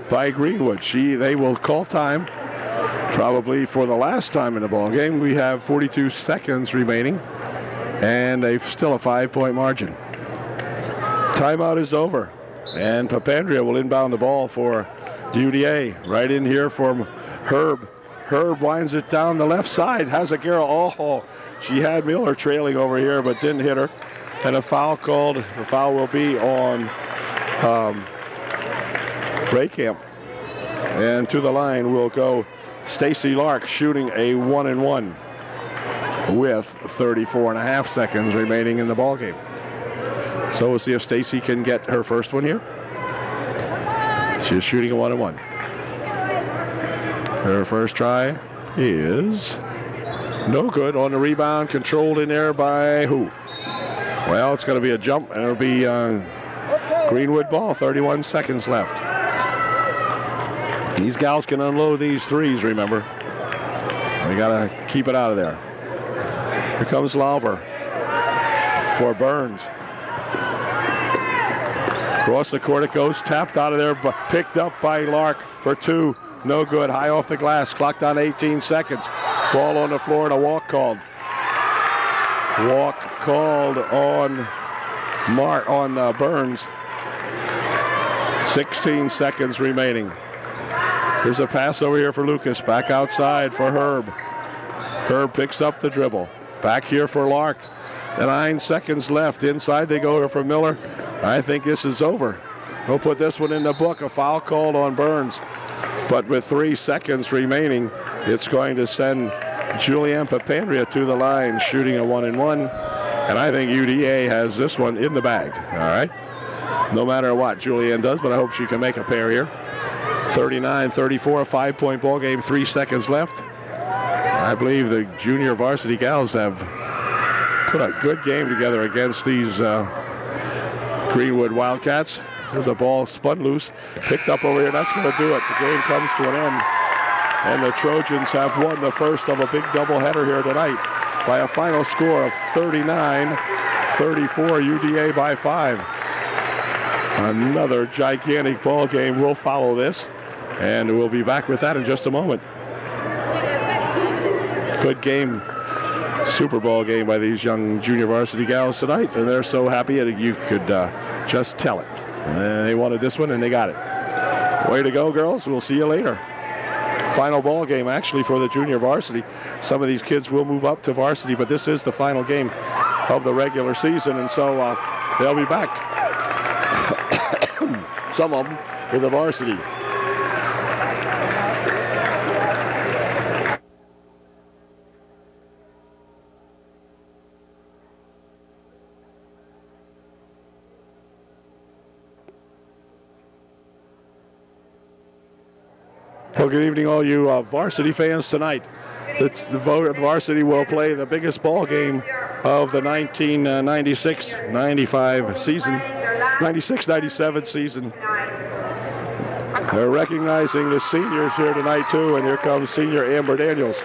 by Greenwood. They will call time probably for the last time in the ball game. We have 42 seconds remaining, and still a 5-point margin. Timeout is over, and Papandreou will inbound the ball for UDA. Right in here from Herb. Herb winds it down the left side. Has a Garrow. Oh, she had Miller trailing over here, but didn't hit her. And a foul called. The foul will be on Raycamp. And to the line will go Stacy Lark, shooting a 1-and-1 with 34.5 seconds remaining in the ball game. So we'll see if Stacy can get her first one here. She's shooting a 1-and-1. Her first try is no good. On the rebound, controlled in there by who? Well, it's going to be a jump, and it'll be Greenwood ball. 31 seconds left. These gals can unload these threes, remember. We got to keep it out of there. Here comes Lauver for Burns. Across the court it goes, tapped out of there, but picked up by Lark for 2. No good, high off the glass, clock down 18 seconds. Ball on the floor and a walk called. Walk called on Burns. 16 seconds remaining. Here's a pass over here for Lucas. Back outside for Herb. Herb picks up the dribble. Back here for Lark. 9 seconds left. Inside they go for Miller. I think this is over. We'll put this one in the book. A foul called on Burns. But with 3 seconds remaining, it's going to send Julianne Papandreou to the line, shooting a 1-and-1. And I think UDA has this one in the bag. All right. No matter what Julianne does, but I hope she can make a pair here. 39-34, 5-point ball game, 3 seconds left. I believe the junior varsity gals have put a good game together against these Greenwood Wildcats. There's a ball spun loose, picked up over here. That's going to do it. The game comes to an end, and the Trojans have won the first of a big doubleheader here tonight by a final score of 39-34, UDA by 5. Another gigantic ball game will follow this, and we'll be back with that in just a moment. Good game, Super Bowl game by these young junior varsity gals tonight, and they're so happy that you could just tell it. And they wanted this one, and they got it. Way to go, girls. We'll see you later. Final ball game, actually, for the junior varsity. Some of these kids will move up to varsity, but this is the final game of the regular season, and so they'll be back. Some of them with the varsity. Well, good evening, all you varsity fans tonight. The varsity will play the biggest ball game of the 1996-95 season, 96-97 season. They're recognizing the seniors here tonight, too, and here comes senior Amber Daniels.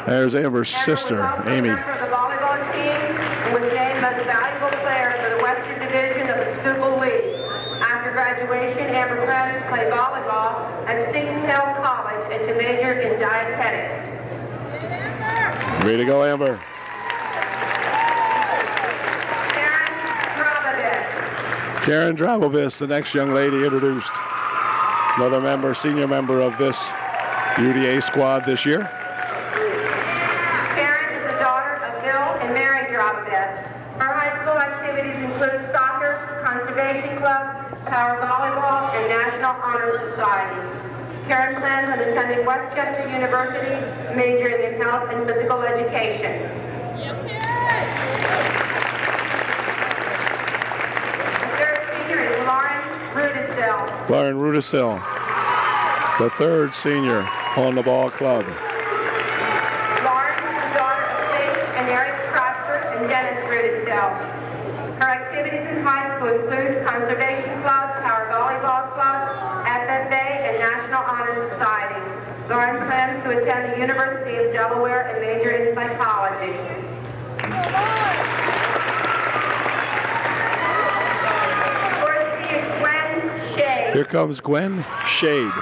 There's Amber's sister, Amy. The volleyball team was named most valuable player for the Western Division of the School League. After graduation, Amber plans to play volleyball at Seton Hill College and to major in dietetics. Way to go, Amber. Karen Drabovich, the next young lady introduced. Another member, senior member of this UDA squad this year. Karen is the daughter of Bill and Mary Drabovich. Her high school activities include soccer, conservation club, power volleyball, and National Honor Society. Karen plans on attending Westchester University, majoring in health and physical education. Lauren Rudisil, the third senior on the ball club. Lauren is the daughter of Faith and Eric Prosper and Dennis Rudisil. Her activities in high school include Conservation Club, Power Volleyball Club, FFA, and National Honor Society. Lauren plans to attend the University of Delaware and major in psychology. Here comes Gwen Shade.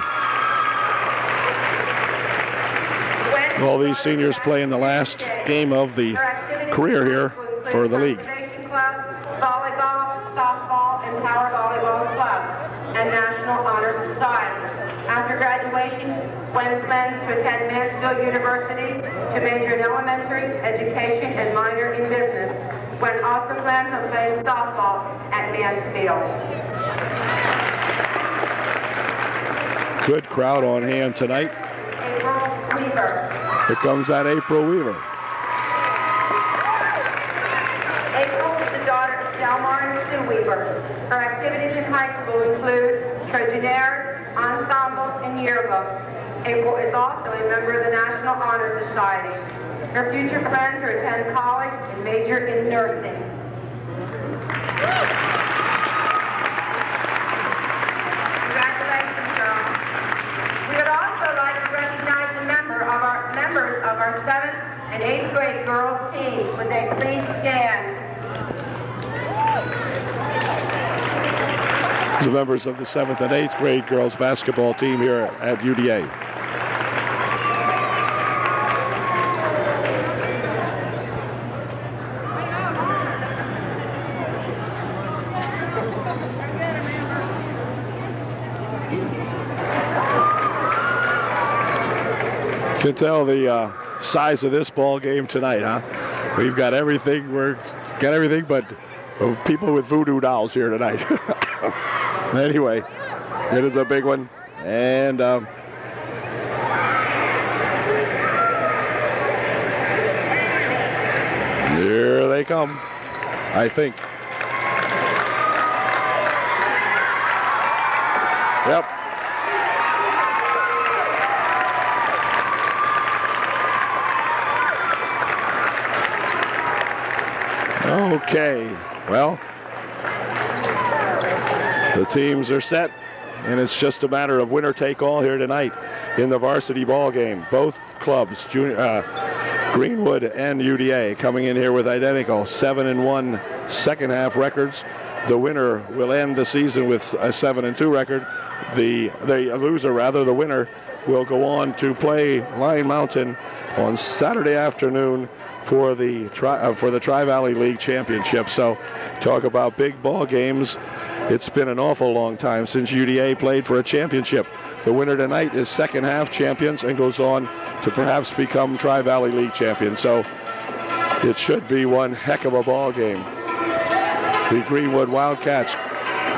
All these seniors play in the last game of the career here for the league. Volleyball, softball, and power volleyball club, and National Honor Society. After graduation, Gwen plans to attend Mansfield University to major in elementary education and minor in business. Gwen also plans on playing softball at Mansfield. Good crowd on hand tonight. April Weaver. Here comes that April Weaver. April is the daughter of Delmar and Sue Weaver. Her activities in high school include Trojan, ensemble, and yearbook. April is also a member of the National Honor Society. Her future plans are to attend college and major in nursing. Members of our 7th and 8th grade girls team. Would they please stand? The members of the 7th and 8th grade girls basketball team here at UDA. You can tell the size of this ball game tonight, huh? We've got everything. We've got everything but people with voodoo dolls here tonight. Anyway, it is a big one, and here they come, I think. Yep. Okay, well, the teams are set, and it's just a matter of winner take all here tonight in the varsity ball game. Both clubs, Greenwood and UDA, coming in here with identical 7-1 second half records. The winner will end the season with a 7-2 record. The loser, rather, the winner, will go on to play Lion Mountain on Saturday afternoon for the Tri-Valley League Championship. So talk about big ball games. It's been an awful long time since UDA played for a championship. The winner tonight is second half champions and goes on to perhaps become Tri-Valley League champions. So it should be one heck of a ball game. The Greenwood Wildcats,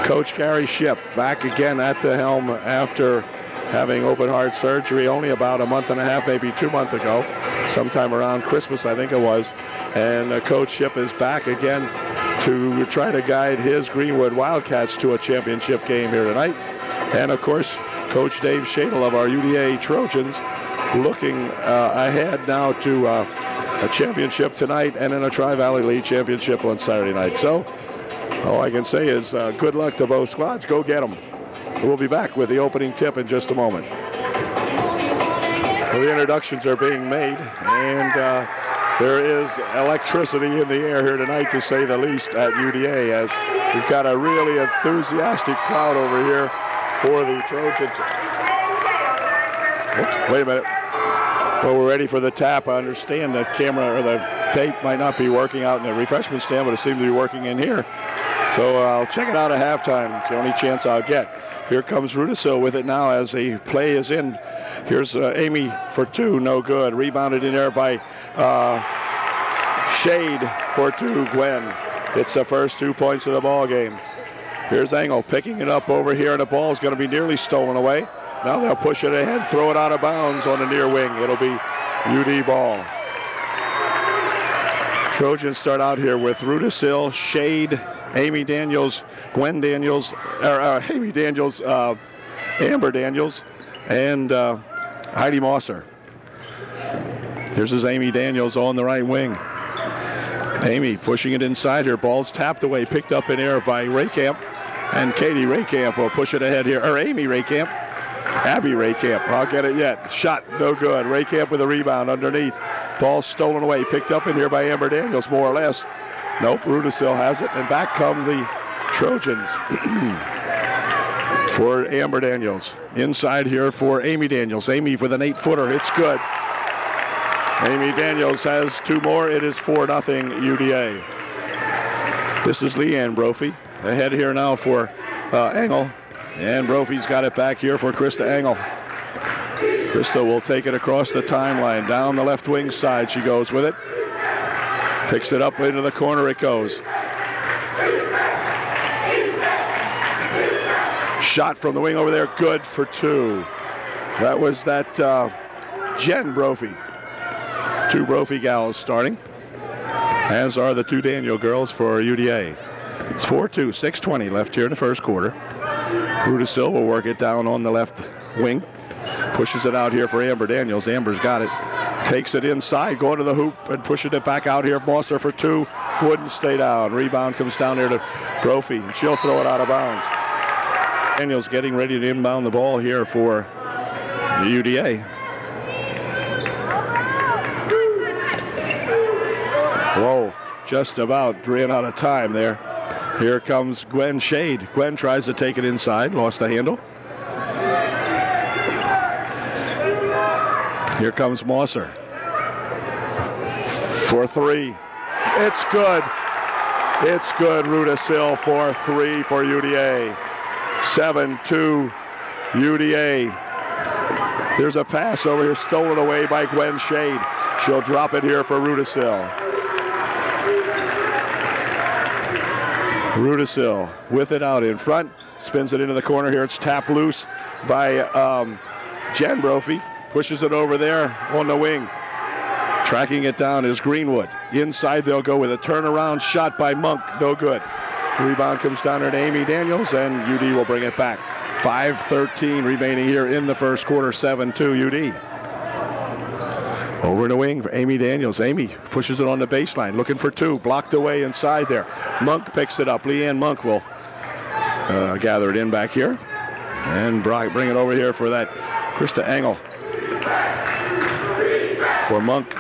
Coach Gary Shipp, back again at the helm after having open heart surgery only about a month and a half, maybe 2 months ago, sometime around Christmas, I think it was. And Coach Shipp is back again to try to guide his Greenwood Wildcats to a championship game here tonight. And of course, Coach Dave Shadle of our UDA Trojans looking ahead now to a championship tonight and then a Tri-Valley League championship on Saturday night. So all I can say is good luck to both squads. Go get them. We'll be back with the opening tip in just a moment. Well, the introductions are being made, and there is electricity in the air here tonight, to say the least, at UDA, as we've got a really enthusiastic crowd over here for the Trojans. Oops, wait a minute. Well, we're ready for the tap. I understand the camera or the tape might not be working out in the refreshment stand, but it seems to be working in here. So I'll check it out at halftime. It's the only chance I'll get. Here comes Rudisil with it now as the play is in. Here's Amy for two, no good. Rebounded in there by Shade for two, Gwen. It's the first 2 points of the ball game. Here's Engel picking it up over here, and the ball is going to be nearly stolen away. Now they'll push it ahead, throw it out of bounds on the near wing. It'll be UD ball. Trojans start out here with Rudisil, Shade, Amy Daniels, Gwen Daniels, Amy Daniels, Amber Daniels, and Heidi Mosser. Here's his Amy Daniels on the right wing. Amy pushing it inside here. Ball's tapped away, picked up in air by Raycamp, and Katie Raycamp will push it ahead here. Or Amy Raycamp. Abby Raycamp, I'll get it yet. Shot, no good. Raycamp with a rebound underneath. Ball stolen away, picked up in here by Amber Daniels, more or less. Nope, Rudisil has it, and back come the Trojans for Amber Daniels. Inside here for Amy Daniels. Amy with an 8-footer, it's good. Amy Daniels has two more. It is 4-0 UDA. This is Leanne Brophy ahead here now for Engel. And Brophy's got it back here for Krista Engel. Krista will take it across the timeline. Down the left wing side she goes with it. Picks it up into the corner it goes. Shot from the wing over there, good for two. That was that Jen Brophy. Two Brophy gals starting, as are the two Daniel girls for UDA. It's 4-2, 6:20 left here in the first quarter. Rudisil will work it down on the left wing. Pushes it out here for Amber Daniels. Amber's got it. Takes it inside, going to the hoop and pushing it back out here. Mosser for two. Wouldn't stay down. Rebound comes down there to Brophy. She'll throw it out of bounds. Daniels getting ready to inbound the ball here for the UDA. Whoa, just about ran out of time there. Here comes Gwen Shade. Gwen tries to take it inside, lost the handle. Here comes Mosser for three. It's good. It's good. Rudisil for three for UDA. 7-2 UDA. There's a pass over here stolen away by Gwen Shade. She'll drop it here for Rudisil. Rudisil with it out in front. Spins it into the corner here. It's tapped loose by Jen Brophy. Pushes it over there on the wing. Tracking it down is Greenwood. Inside they'll go with a turnaround shot by Monk. No good. Rebound comes down there to Amy Daniels, and UD will bring it back. 5:13 remaining here in the first quarter. 7-2 UD. Over in the wing for Amy Daniels. Amy pushes it on the baseline, looking for two. Blocked away inside there. Monk picks it up. Leanne Monk will gather it in back here. And bring it over here for that Krista Engel. For Monk.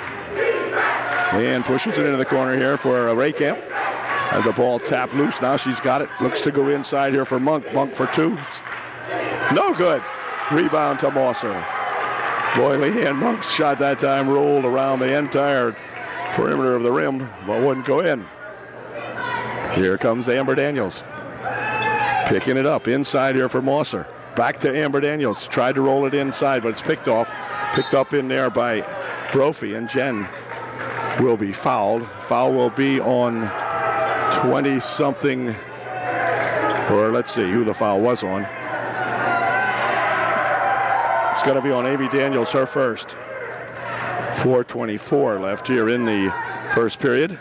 Leanne pushes it into the corner here for Raycamp. Has the ball tapped loose. Now she's got it. Looks to go inside here for Monk. Monk for two. No good. Rebound to Mosser. Boy, Leanne Monk's shot that time rolled around the entire perimeter of the rim, but wouldn't go in. Here comes Amber Daniels. Picking it up inside here for Mosser. Back to Amber Daniels. Tried to roll it inside, but it's picked off. Picked up in there by Brophy, and Jen will be fouled. Foul will be on 20-something, or let's see who the foul was on. It's going to be on Amy Daniels, her first. 4:24 left here in the first period.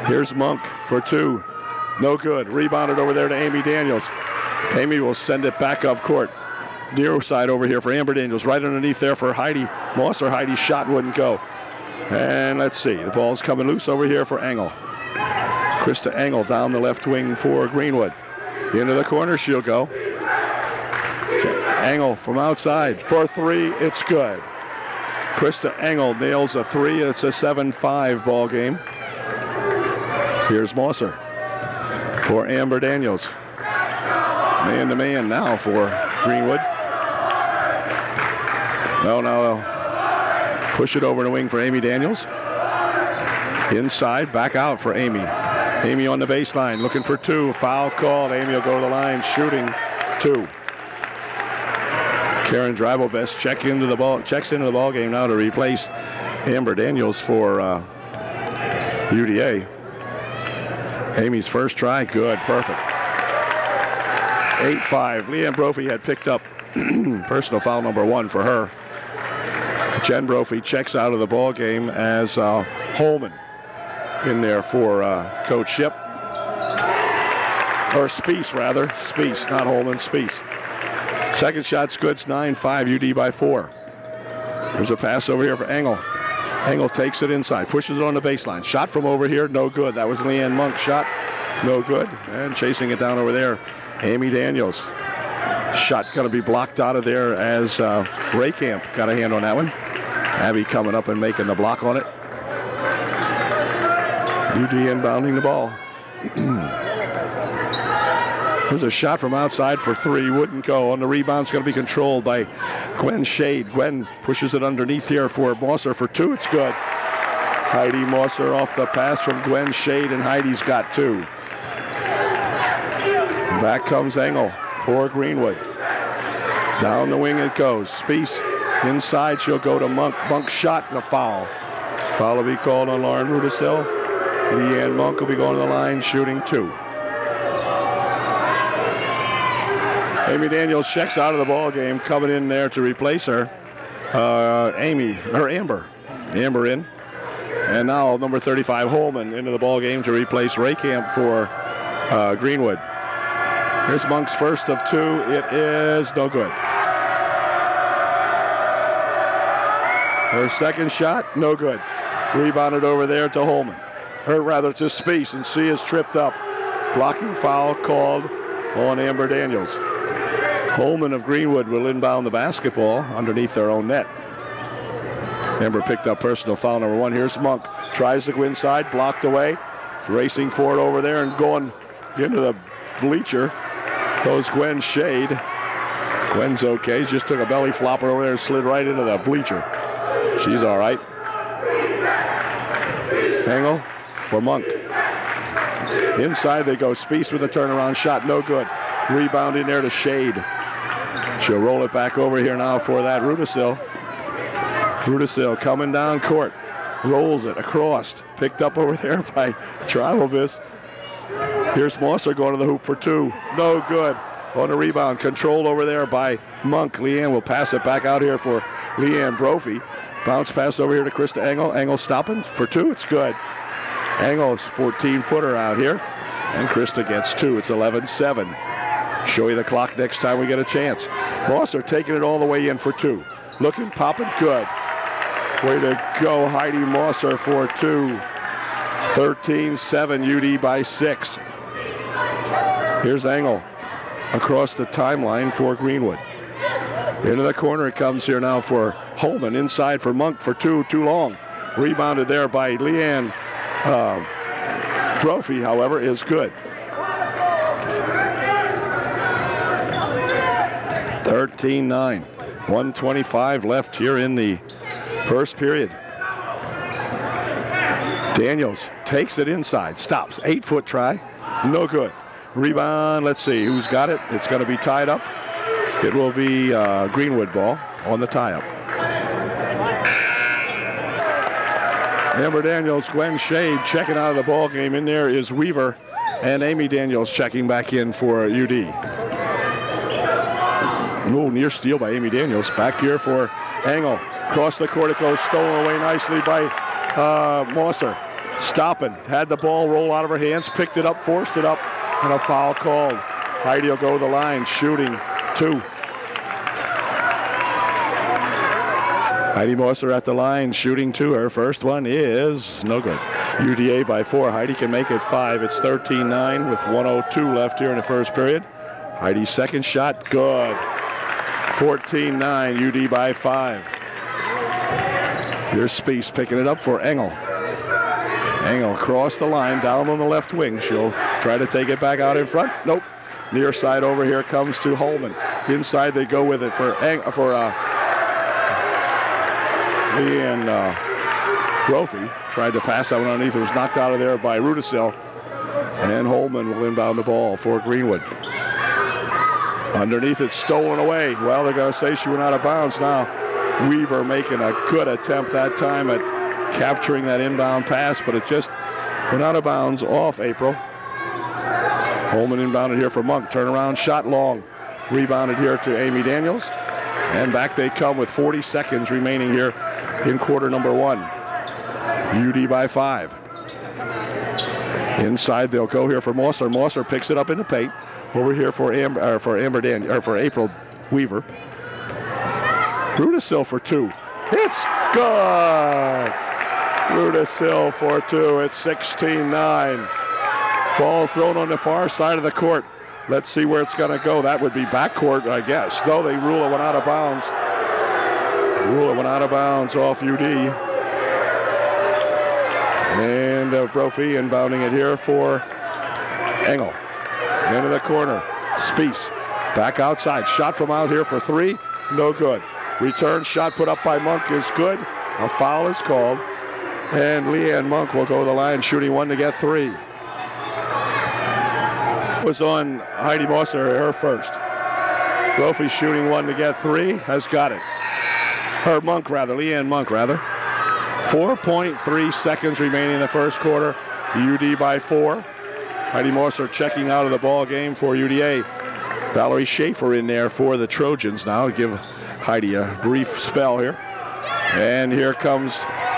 Here's Monk for two. No good. Rebounded over there to Amy Daniels. Amy will send it back up court. Near side over here for Amber Daniels. Right underneath there for Heidi Mosser. Heidi's shot wouldn't go. And let's see. The ball's coming loose over here for Engel. Krista Engel down the left wing for Greenwood. Into the corner she'll go. Engel from outside for three. It's good. Krista Engel nails a three. It's a 7-5 ball game. Here's Mosser for Amber Daniels. Man-to-man now for Greenwood. No, they'll push it over the wing for Amy Daniels. Inside, back out for Amy. Amy on the baseline, looking for two. Foul called. Amy will go to the line, shooting two. Karen Dribelbest checks into the ball game now to replace Amber Daniels for UDA. Amy's first try, good, perfect. 8-5. Leanne Brophy had picked up personal foul number 1 for her. Jen Brophy checks out of the ball game as Holman in there for Coach Ship. Or Speece, rather. Speece, not Holman, Speece. Second shot's good. It's 9-5, UD by 4. There's a pass over here for Engel. Engel takes it inside, pushes it on the baseline. Shot from over here, no good. That was Leanne Monk's shot, no good. And chasing it down over there, Amy Daniels. Shot's going to be blocked out of there as Ray Camp got a hand on that one. Abby coming up and making the block on it. UD inbounding the ball. There's a shot from outside for three. Wouldn't go. On the rebound, it's going to be controlled by Gwen Shade. Gwen pushes it underneath here for Mosser for two. It's good. Heidi Mosser off the pass from Gwen Shade, and Heidi's got two. Back comes Engel for Greenwood. Down the wing it goes. Speece inside. She'll go to Monk. Monk shot and a foul. Foul will be called on Lauren Rudisill. Leanne Monk will be going to the line, shooting two. Amy Daniels checks out of the ball game, coming in there to replace her. Amber. Amber in. And now number 35, Holman, into the ball game to replace Ray Camp for Greenwood. Here's Monk's first of two. It is no good. Her second shot, no good. Rebounded over there to Holman. Or rather to Speece, and she is tripped up. Blocking foul called on Amber Daniels. Holman of Greenwood will inbound the basketball underneath their own net. Amber picked up personal foul number 1. Here's Monk. Tries to go inside, blocked away. Racing for it over there and going into the bleacher goes Gwen Shade. Gwen's okay. She just took a belly flopper over there and slid right into the bleacher. She's all right. Engel for Monk. Inside they go. Speece with a turnaround shot. No good. Rebound in there to Shade. She'll roll it back over here now for that Rudisill. Rudisill coming down court. Rolls it across. Picked up over there by Tribelbest. Here's Mosser going to the hoop for two. No good. On the rebound. Controlled over there by Monk. Leanne will pass it back out here for Leanne Brophy. Bounce pass over here to Krista Engel. Engel stopping for two. It's good. Engel's 14-footer out here. And Krista gets two. It's 11-7. Show you the clock next time we get a chance. Mosser taking it all the way in for two. Looking, popping, good. Way to go, Heidi Mosser for two. 13-7, UD by 6. Here's Engel across the timeline for Greenwood. Into the corner it comes here now for Holman. Inside for Monk for two, too long. Rebounded there by Leanne. Brophy, however, is good. 13-9. 1:25 left here in the first period. Daniels takes it inside, stops. 8-foot try, no good. Rebound, let's see who's got it. It's going to be tied up. It will be Greenwood ball on the tie-up. Amber Daniels, Gwen Shade checking out of the ball game. In there is Weaver and Amy Daniels checking back in for UD. Oh, near steal by Amy Daniels. Back here for Engel. Across the court it goes, stolen away nicely by Mosser. Stopping, had the ball roll out of her hands, picked it up, forced it up, and a foul called. Heidi will go to the line, shooting two. Heidi Mosser at the line, shooting two. Her first one is no good. UDA by 4. Heidi can make it 5. It's 13-9 with 1:02 left here in the first period. Heidi's second shot, good. 14-9, UD by 5. Here's Spies picking it up for Engel. Engel across the line, down on the left wing. She'll try to take it back out in front. Nope. Near side over here comes to Holman. Inside they go with it for Leanne Brophy. Tried to pass that one underneath. It was knocked out of there by Rudisil. And Holman will inbound the ball for Greenwood. Underneath it, stolen away. Well, they're going to say she went out of bounds now. Weaver making a good attempt that time at capturing that inbound pass, but it just went out of bounds off April. Holman inbounded here for Monk. Turnaround shot long. Rebounded here to Amy Daniels. And back they come with 40 seconds remaining here in quarter number 1. UD by 5. Inside they'll go here for Mosser. Mosser picks it up in the paint. Over here for April Weaver. Rudisil for 2. It's good. Rudisil for 2. It's 16-9. Ball thrown on the far side of the court. Let's see where it's going to go. That would be backcourt, I guess. No, they rule it went out of bounds. Rule it went out of bounds off UD. And Brophy inbounding it here for Engel. Into the corner. Spies back outside. Shot from out here for 3. No good. Return shot put up by Monk is good. A foul is called. And Leanne Monk will go to the line shooting 1 to get 3. Was on Heidi Mosser, her first. Brophy shooting 1 to get 3. Has got it. Leanne Monk rather. 4.3 seconds remaining in the first quarter. UD by 4. Heidi Mosser checking out of the ball game for UDA. Valerie Schaefer in there for the Trojans now to give Heidi a brief spell here. And here comes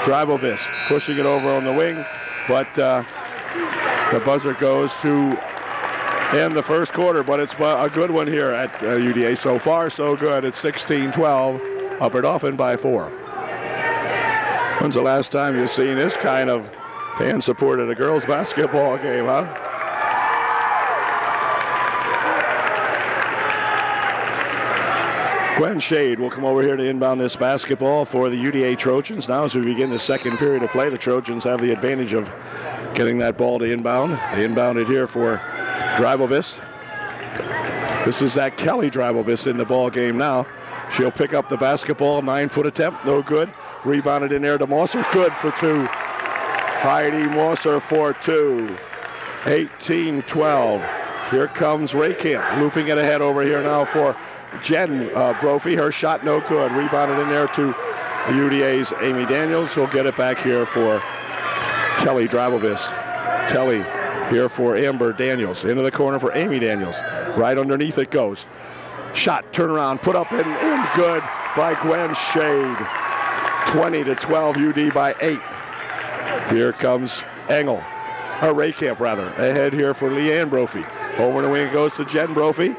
Dribelvis pushing it over on the wing, but the buzzer goes to end the first quarter, but it's a good one here at UDA. So far, so good. It's 16-12, Upper Dauphin by 4. When's the last time you've seen this kind of fan-supported a girls' basketball game, huh? Gwen Shade will come over here to inbound this basketball for the UDA Trojans. Now as we begin the second period of play, the Trojans have the advantage of getting that ball to inbound. They inbounded here for Dribelvis. This is Zach Kelly Dribelvis in the ball game now. She'll pick up the basketball, 9-foot attempt, no good. Rebounded in there to Mosser, good for 2. Heidi Mosser for 2. 18-12. Here comes Raykamp, looping it ahead over here now for Jen Brophy. Her shot no good. Rebounded in there to UDA's Amy Daniels. Who'll get it back here for Kelly Dribelvis. Kelly here for Amber Daniels. Into the corner for Amy Daniels. Right underneath it goes. Shot, turnaround, put up and in. Good by Gwen Shade. 20-12, UD by 8. Here comes Engel. Raykamp rather. Ahead here for Leanne Brophy. Over the wing it goes to Jen Brophy.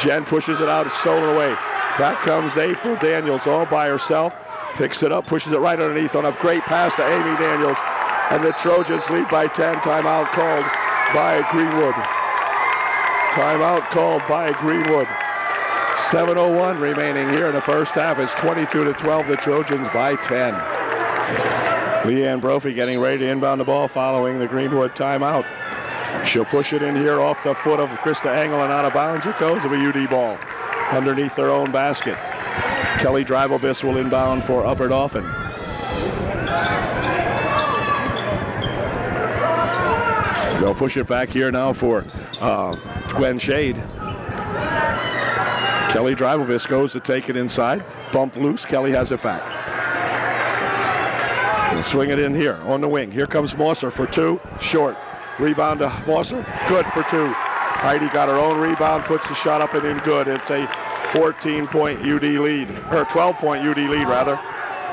Jen pushes it out, it's stolen away. Back comes April Daniels all by herself. Picks it up, pushes it right underneath on a great pass to Amy Daniels. And the Trojans lead by 10. Timeout called by Greenwood. Timeout called by Greenwood. 7:01 remaining here in the first half. It's 22-12, the Trojans by 10. Leanne Brophy getting ready to inbound the ball following the Greenwood timeout. She'll push it in here off the foot of Krista Engel and out of bounds. It goes to a UD ball underneath their own basket. Kelly Dribelvis will inbound for Upper Dauphin. They'll push it back here now for Gwen Shade. Kelly Dribelvis goes to take it inside. Bumped loose. Kelly has it back. They'll swing it in here on the wing. Here comes Mosser for 2. Short. Rebound to Mosser. Good for 2. Heidi got her own rebound, puts the shot up and in good. It's a 14-point UD lead, or 12-point UD lead rather.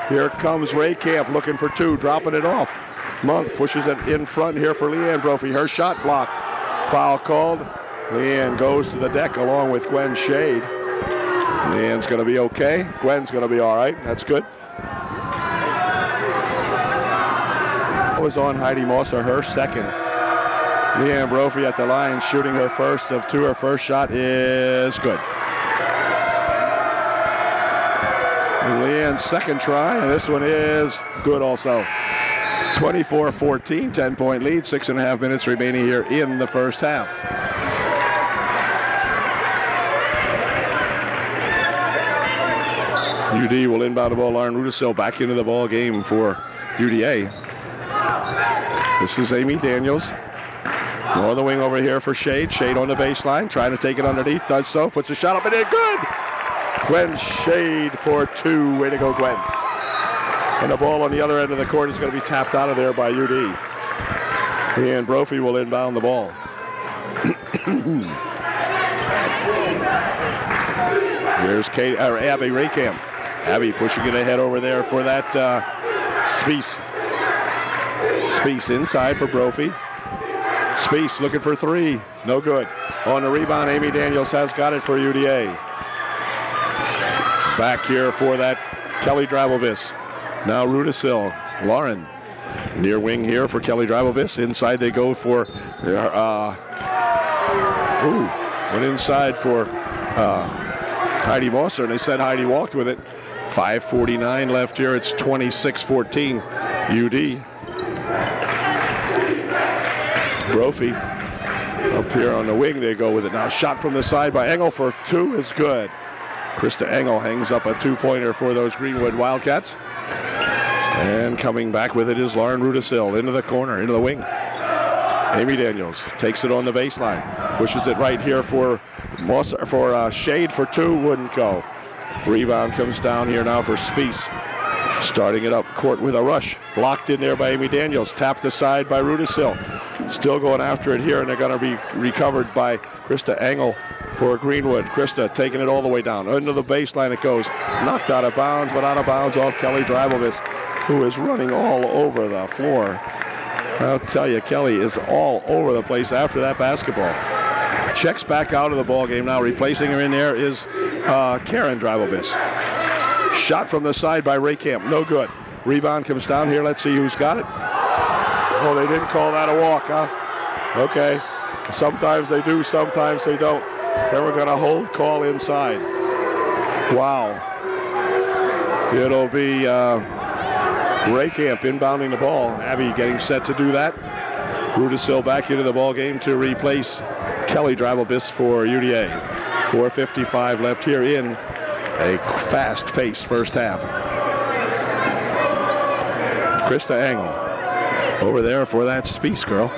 Here comes Raykamp looking for 2, dropping it off. Monk pushes it in front here for Leanne Brophy. Her shot blocked. Foul called. Leanne goes to the deck along with Gwen Shade. Leanne's going to be okay. Gwen's going to be all right. That's good. That was on Heidi Mosser, her second. Leanne Brophy at the line shooting her first of 2. Her first shot is good. Leanne's second try, and this one is good also. 24-14, 10-point lead, 6.5 minutes remaining here in the first half. UD will inbound the ball. Lauren Rudisil back into the ball game for UDA. This is Amy Daniels. More the wing over here for Shade. Shade on the baseline, trying to take it underneath. Does so, puts a shot up and in. Good! Gwen Shade for two. Way to go, Gwen. And the ball on the other end of the court is going to be tapped out of there by UD. And Brophy will inbound the ball. Here's Abby Raycamp. Abby pushing it ahead over there for that Spies. Spies inside for Brophy. Spies looking for three. No good. On the rebound, Amy Daniels has got it for UDA. Back here for that Kelly Drabovis. Now Rudisil. Lauren. Near wing here for Kelly Drabovis. Inside they go for went inside for Heidi Mosser, and they said Heidi walked with it. 5:49 left here. It's 26-14 UD. Brophy up here on the wing. They go with it now. Shot from the side by Engel for two is good. Krista Engel hangs up a two-pointer for those Greenwood Wildcats. And coming back with it is Lauren Rudisil into the corner, into the wing. Amy Daniels takes it on the baseline. Pushes it right here for Shade for two. Wouldn't go. Rebound comes down here now for Spies. Starting it up court with a rush. Blocked in there by Amy Daniels. Tapped aside by Rudisil. Still going after it here, and they're going to be recovered by Krista Engel for Greenwood. Krista taking it all the way down. Into the baseline it goes. Knocked out of bounds, but out of bounds off Kelly Drabovis, who is running all over the floor. I'll tell you, Kelly is all over the place after that basketball. Checks back out of the ball game now. Replacing her in there is Karen Drabovis. Shot from the side by Raycamp. No good. Rebound comes down here. Let's see who's got it. Oh, they didn't call that a walk, huh? Okay. Sometimes they do, sometimes they don't. Then we're going to hold call inside. Wow. It'll be Raycamp inbounding the ball. Abby getting set to do that. Rudisil back into the ball game to replace Kelly Drabovis for UDA. 4:55 left here in a fast-paced first half. Krista Engel over there for that Spies girl.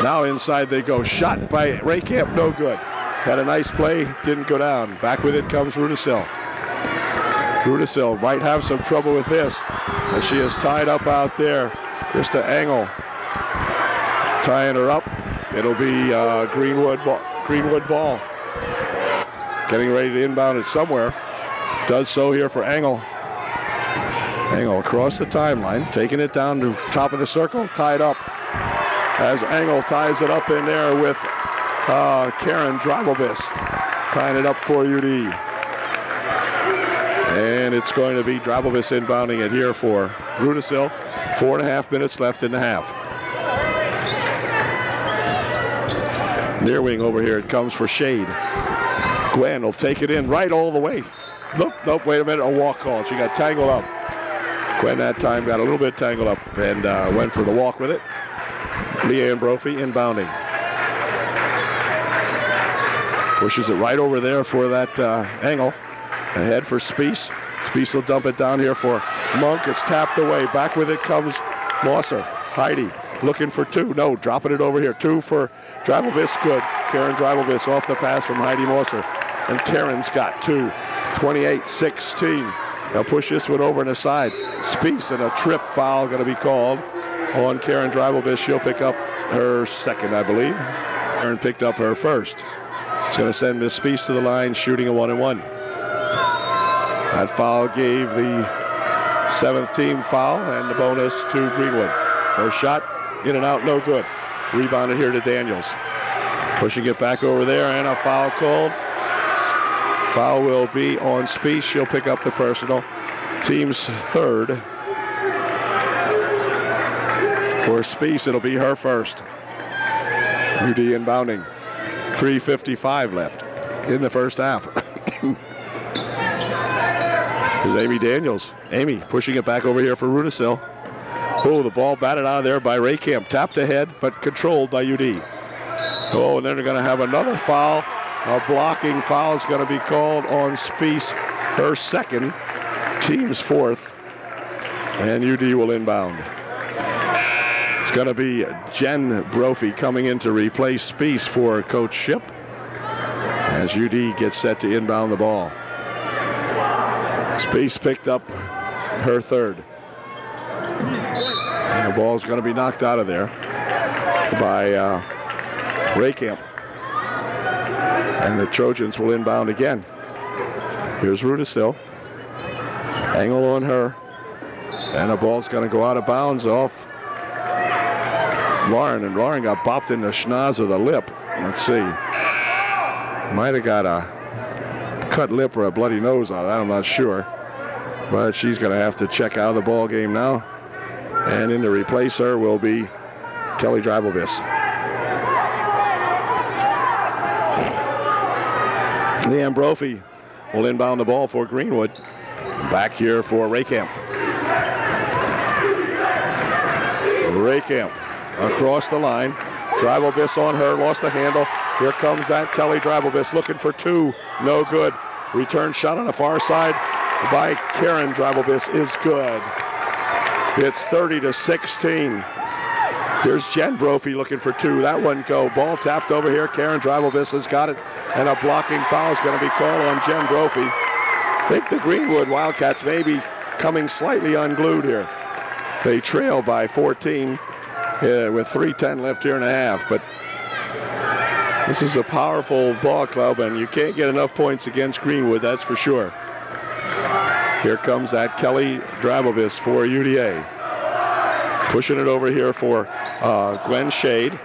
Now inside they go. Shot by Raycamp, no good. Had a nice play, didn't go down. Back with it comes Rudisil. Rudisil might have some trouble with this, as she is tied up out there. Krista Engel tying her up. It'll be Greenwood ball. Getting ready to inbound it somewhere. Does so here for Engel. Engel across the timeline, taking it down to top of the circle, tied up. As Engel ties it up in there with Karen Drabovis, tying it up for UD. And it's going to be Drabovis inbounding it here for Rudisil. 4.5 minutes left in the half. Near wing over here, it comes for Shade. Gwen will take it in right all the way. Nope, wait a minute, a walk call. She got tangled up. Gwen that time got a little bit tangled up and went for the walk with it. Leanne Brophy inbounding. Pushes it right over there for that Engel. Ahead for Spies. Spies will dump it down here for Monk. It's tapped away. Back with it comes Mosser. Heidi looking for two. No, dropping it over here. Two for Drabovis. Good. Karen Drabovis off the pass from Heidi Mosser. And Karen's got two. 28-16. They'll push this one over on the side. Spies and a trip foul going to be called on Karen Drabovis. She'll pick up her second, I believe. Karen picked up her first. It's going to send Miss Spies to the line, shooting a 1-and-1. That foul gave the 7th team foul and the bonus to Greenwood. First shot, in and out, no good. Rebounded here to Daniels. Pushing it back over there, and a foul called. Foul will be on Spies. She'll pick up the personal. Team's third. For Spies, it'll be her first. UD inbounding. 3:55 left in the first half. Here's Amy Daniels. Amy pushing it back over here for Rudisil. Oh, the ball batted out of there by Raycamp. Tapped ahead, but controlled by UD. Oh, and then they're going to have another foul. A blocking foul is going to be called on Spiess, her second, team's fourth. And UD will inbound. It's going to be Jen Brophy coming in to replace Spiess for Coach Ship as UD gets set to inbound the ball. Spiess picked up her third. And the ball's going to be knocked out of there by Raycamp. And the Trojans will inbound again. Here's Rudisil. Angle on her. And the ball's going to go out of bounds off Lauren. And Lauren got bopped in the schnoz of the lip. Let's see. Might have got a cut lip or a bloody nose on it. I'm not sure. But she's going to have to check out of the ball game now. And in to replace her will be Kelly Dreibelbiss. Leanne Brophy will inbound the ball for Greenwood. Back here for Raycamp. Raycamp across the line. Dreibelbiss on her, lost the handle. Here comes that Kelly Dreibelbiss looking for two. No good. Return shot on the far side by Karen Dreibelbiss is good. It's 30-16. Here's Jen Brophy looking for two. That one go. Ball tapped over here. Karen Dreibelbiss has got it. And a blocking foul is going to be called on Jen Brophy. I think the Greenwood Wildcats may be coming slightly unglued here. They trail by 14 with 3:10 left here and a half. But this is a powerful ball club, and you can't get enough points against Greenwood, that's for sure. Here comes that Kelly Dreibelbiss for UDA. Pushing it over here for Gwen Shade.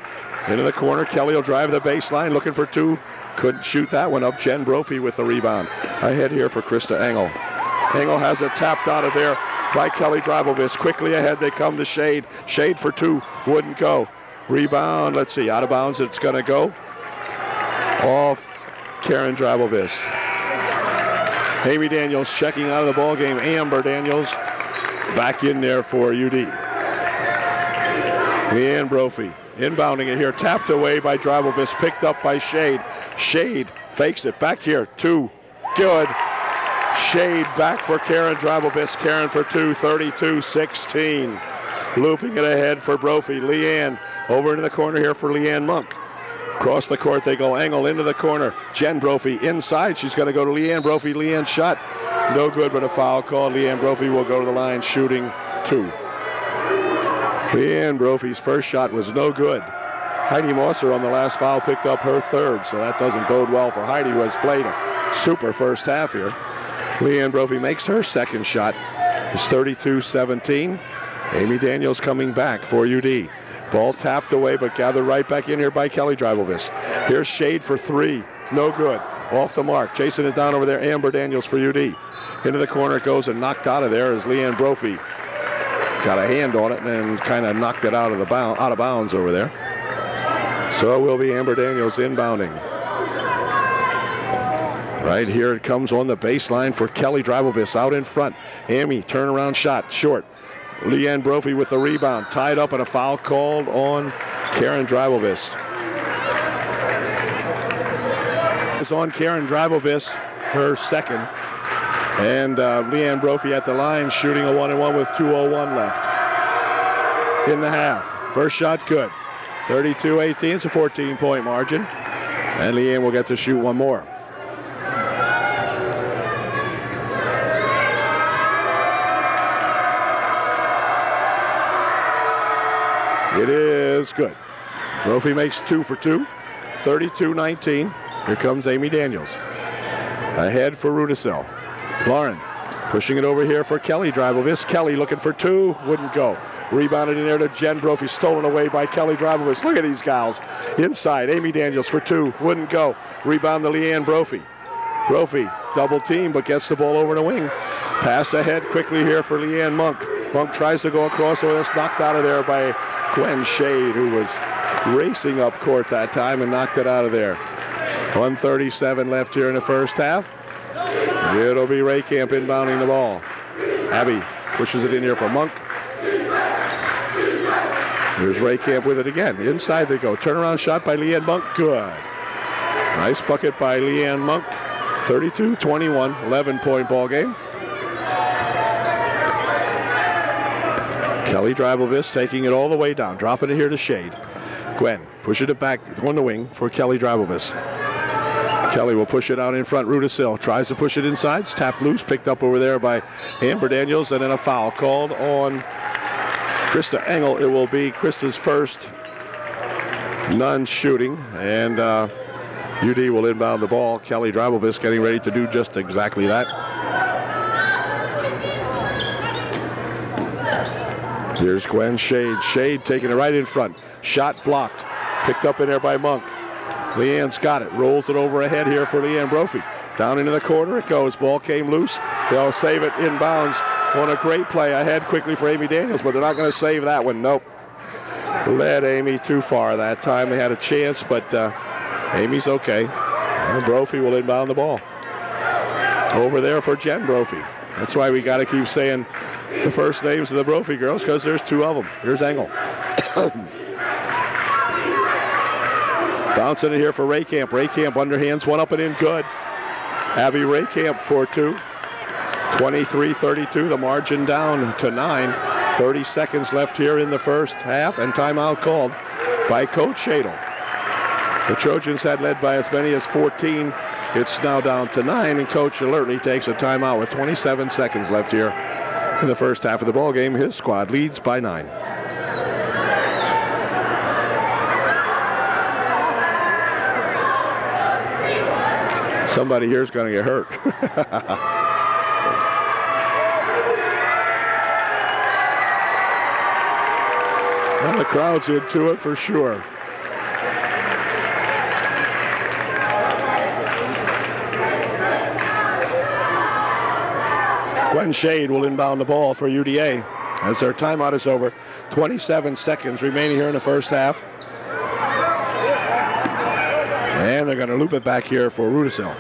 Into the corner, Kelly will drive the baseline, looking for two. Couldn't shoot that one up. Jen Brophy with the rebound. Ahead here for Krista Engel. Engel has it tapped out of there by Kelly Dreibelbiss. Quickly ahead they come to Shade. Shade for two, wouldn't go. Rebound, let's see, out of bounds it's going to go. Off Karen Dreibelbiss. Amy Daniels checking out of the ball game. Amber Daniels back in there for UD. Leanne Brophy inbounding it here. Tapped away by Dreibelbiss. Picked up by Shade. Shade fakes it. Back here. Two. Good. Shade back for Karen Dreibelbiss. Karen for two. 32-16. Looping it ahead for Brophy. Leanne over into the corner here for Leanne Monk. Across the court they go. Engel into the corner. Jen Brophy inside. She's going to go to Leanne Brophy. Leanne shot. No good, but a foul call. Leanne Brophy will go to the line shooting two. Leanne Brophy's first shot was no good. Heidi Mosser on the last foul picked up her third, so that doesn't bode well for Heidi, who has played a super first half here. Leanne Brophy makes her second shot. It's 32-17. Amy Daniels coming back for UD. Ball tapped away, but gathered right back in here by Kelly Dreibelbiss. Here's Shade for three. No good. Off the mark. Chasing it down over there. Amber Daniels for UD. Into the corner it goes and knocked out of there as Leanne Brophy got a hand on it and kind of knocked it out of bounds over there. So it will be Amber Daniels inbounding. Right here it comes on the baseline for Kelly Dreibelbiss out in front. Amy turnaround shot short. Leanne Brophy with the rebound. Tied up and a foul called on Karen Dreibelbiss. It's on Karen Dreibelbiss, her second. And Leanne Brophy at the line shooting a 1-and-1 with 2:01 left in the half. First shot good. 32-18. It's a 14-point margin. And Leanne will get to shoot one more. It is good. Brophy makes 2 for 2. 32-19. Here comes Amy Daniels. Ahead for Rudisil. Lauren pushing it over here for Kelly Dreibelbiss. Kelly looking for two. Wouldn't go. Rebounded in there to Jen Brophy. Stolen away by Kelly Dreibelbiss. Look at these gals. Inside. Amy Daniels for two. Wouldn't go. Rebound to Leanne Brophy. Brophy double team but gets the ball over the wing. Pass ahead quickly here for Leanne Monk. Monk tries to go across over this. Knocked out of there by Gwen Shade, who was racing up court that time and knocked it out of there. 1:37 left here in the first half. It'll be Raycamp inbounding the ball. Abby pushes it in here for Monk. Here's Raycamp with it again. Inside they go. Turnaround shot by Leanne Monk. Good. Nice bucket by Leanne Monk. 32-21, 11-point ball game. Kelly Dreibelvis taking it all the way down, dropping it here to Shade. Gwen pushing it back on the wing for Kelly Dreibelvis. Kelly will push it out in front. Rudisil tries to push it inside. It's tapped loose, picked up over there by Amber Daniels, and then a foul called on Krista Engel. It will be Krista's first non-shooting, and UD will inbound the ball. Kelly Dreibelvis getting ready to do just exactly that. Here's Gwen Shade. Shade taking it right in front. Shot blocked. Picked up in there by Monk. Leanne's got it. Rolls it over ahead here for Leanne Brophy. Down into the corner it goes. Ball came loose. They'll save it inbounds on a great play ahead quickly for Amy Daniels, but they're not going to save that one. Nope. Led Amy too far that time. They had a chance, but Amy's okay. And Brophy will inbound the ball. Over there for Jen Brophy. That's why we got to keep saying the first names of the Brophy girls, because there's two of them. Here's Engel. Bouncing it here for Raycamp. Raycamp underhands one up and in. Good. Abby Raycamp for two. 23-32. The margin down to 9. 30 seconds left here in the first half, and timeout called by Coach Shadle. The Trojans had led by as many as 14. It's now down to 9, and Coach alertly takes a timeout with 27 seconds left here in the first half of the ball game. His squad leads by 9. Somebody here is going to get hurt. Well, the crowd's into it for sure. Gwen Shade will inbound the ball for UDA as their timeout is over. 27 seconds remaining here in the first half. And they're going to loop it back here for Rudisil.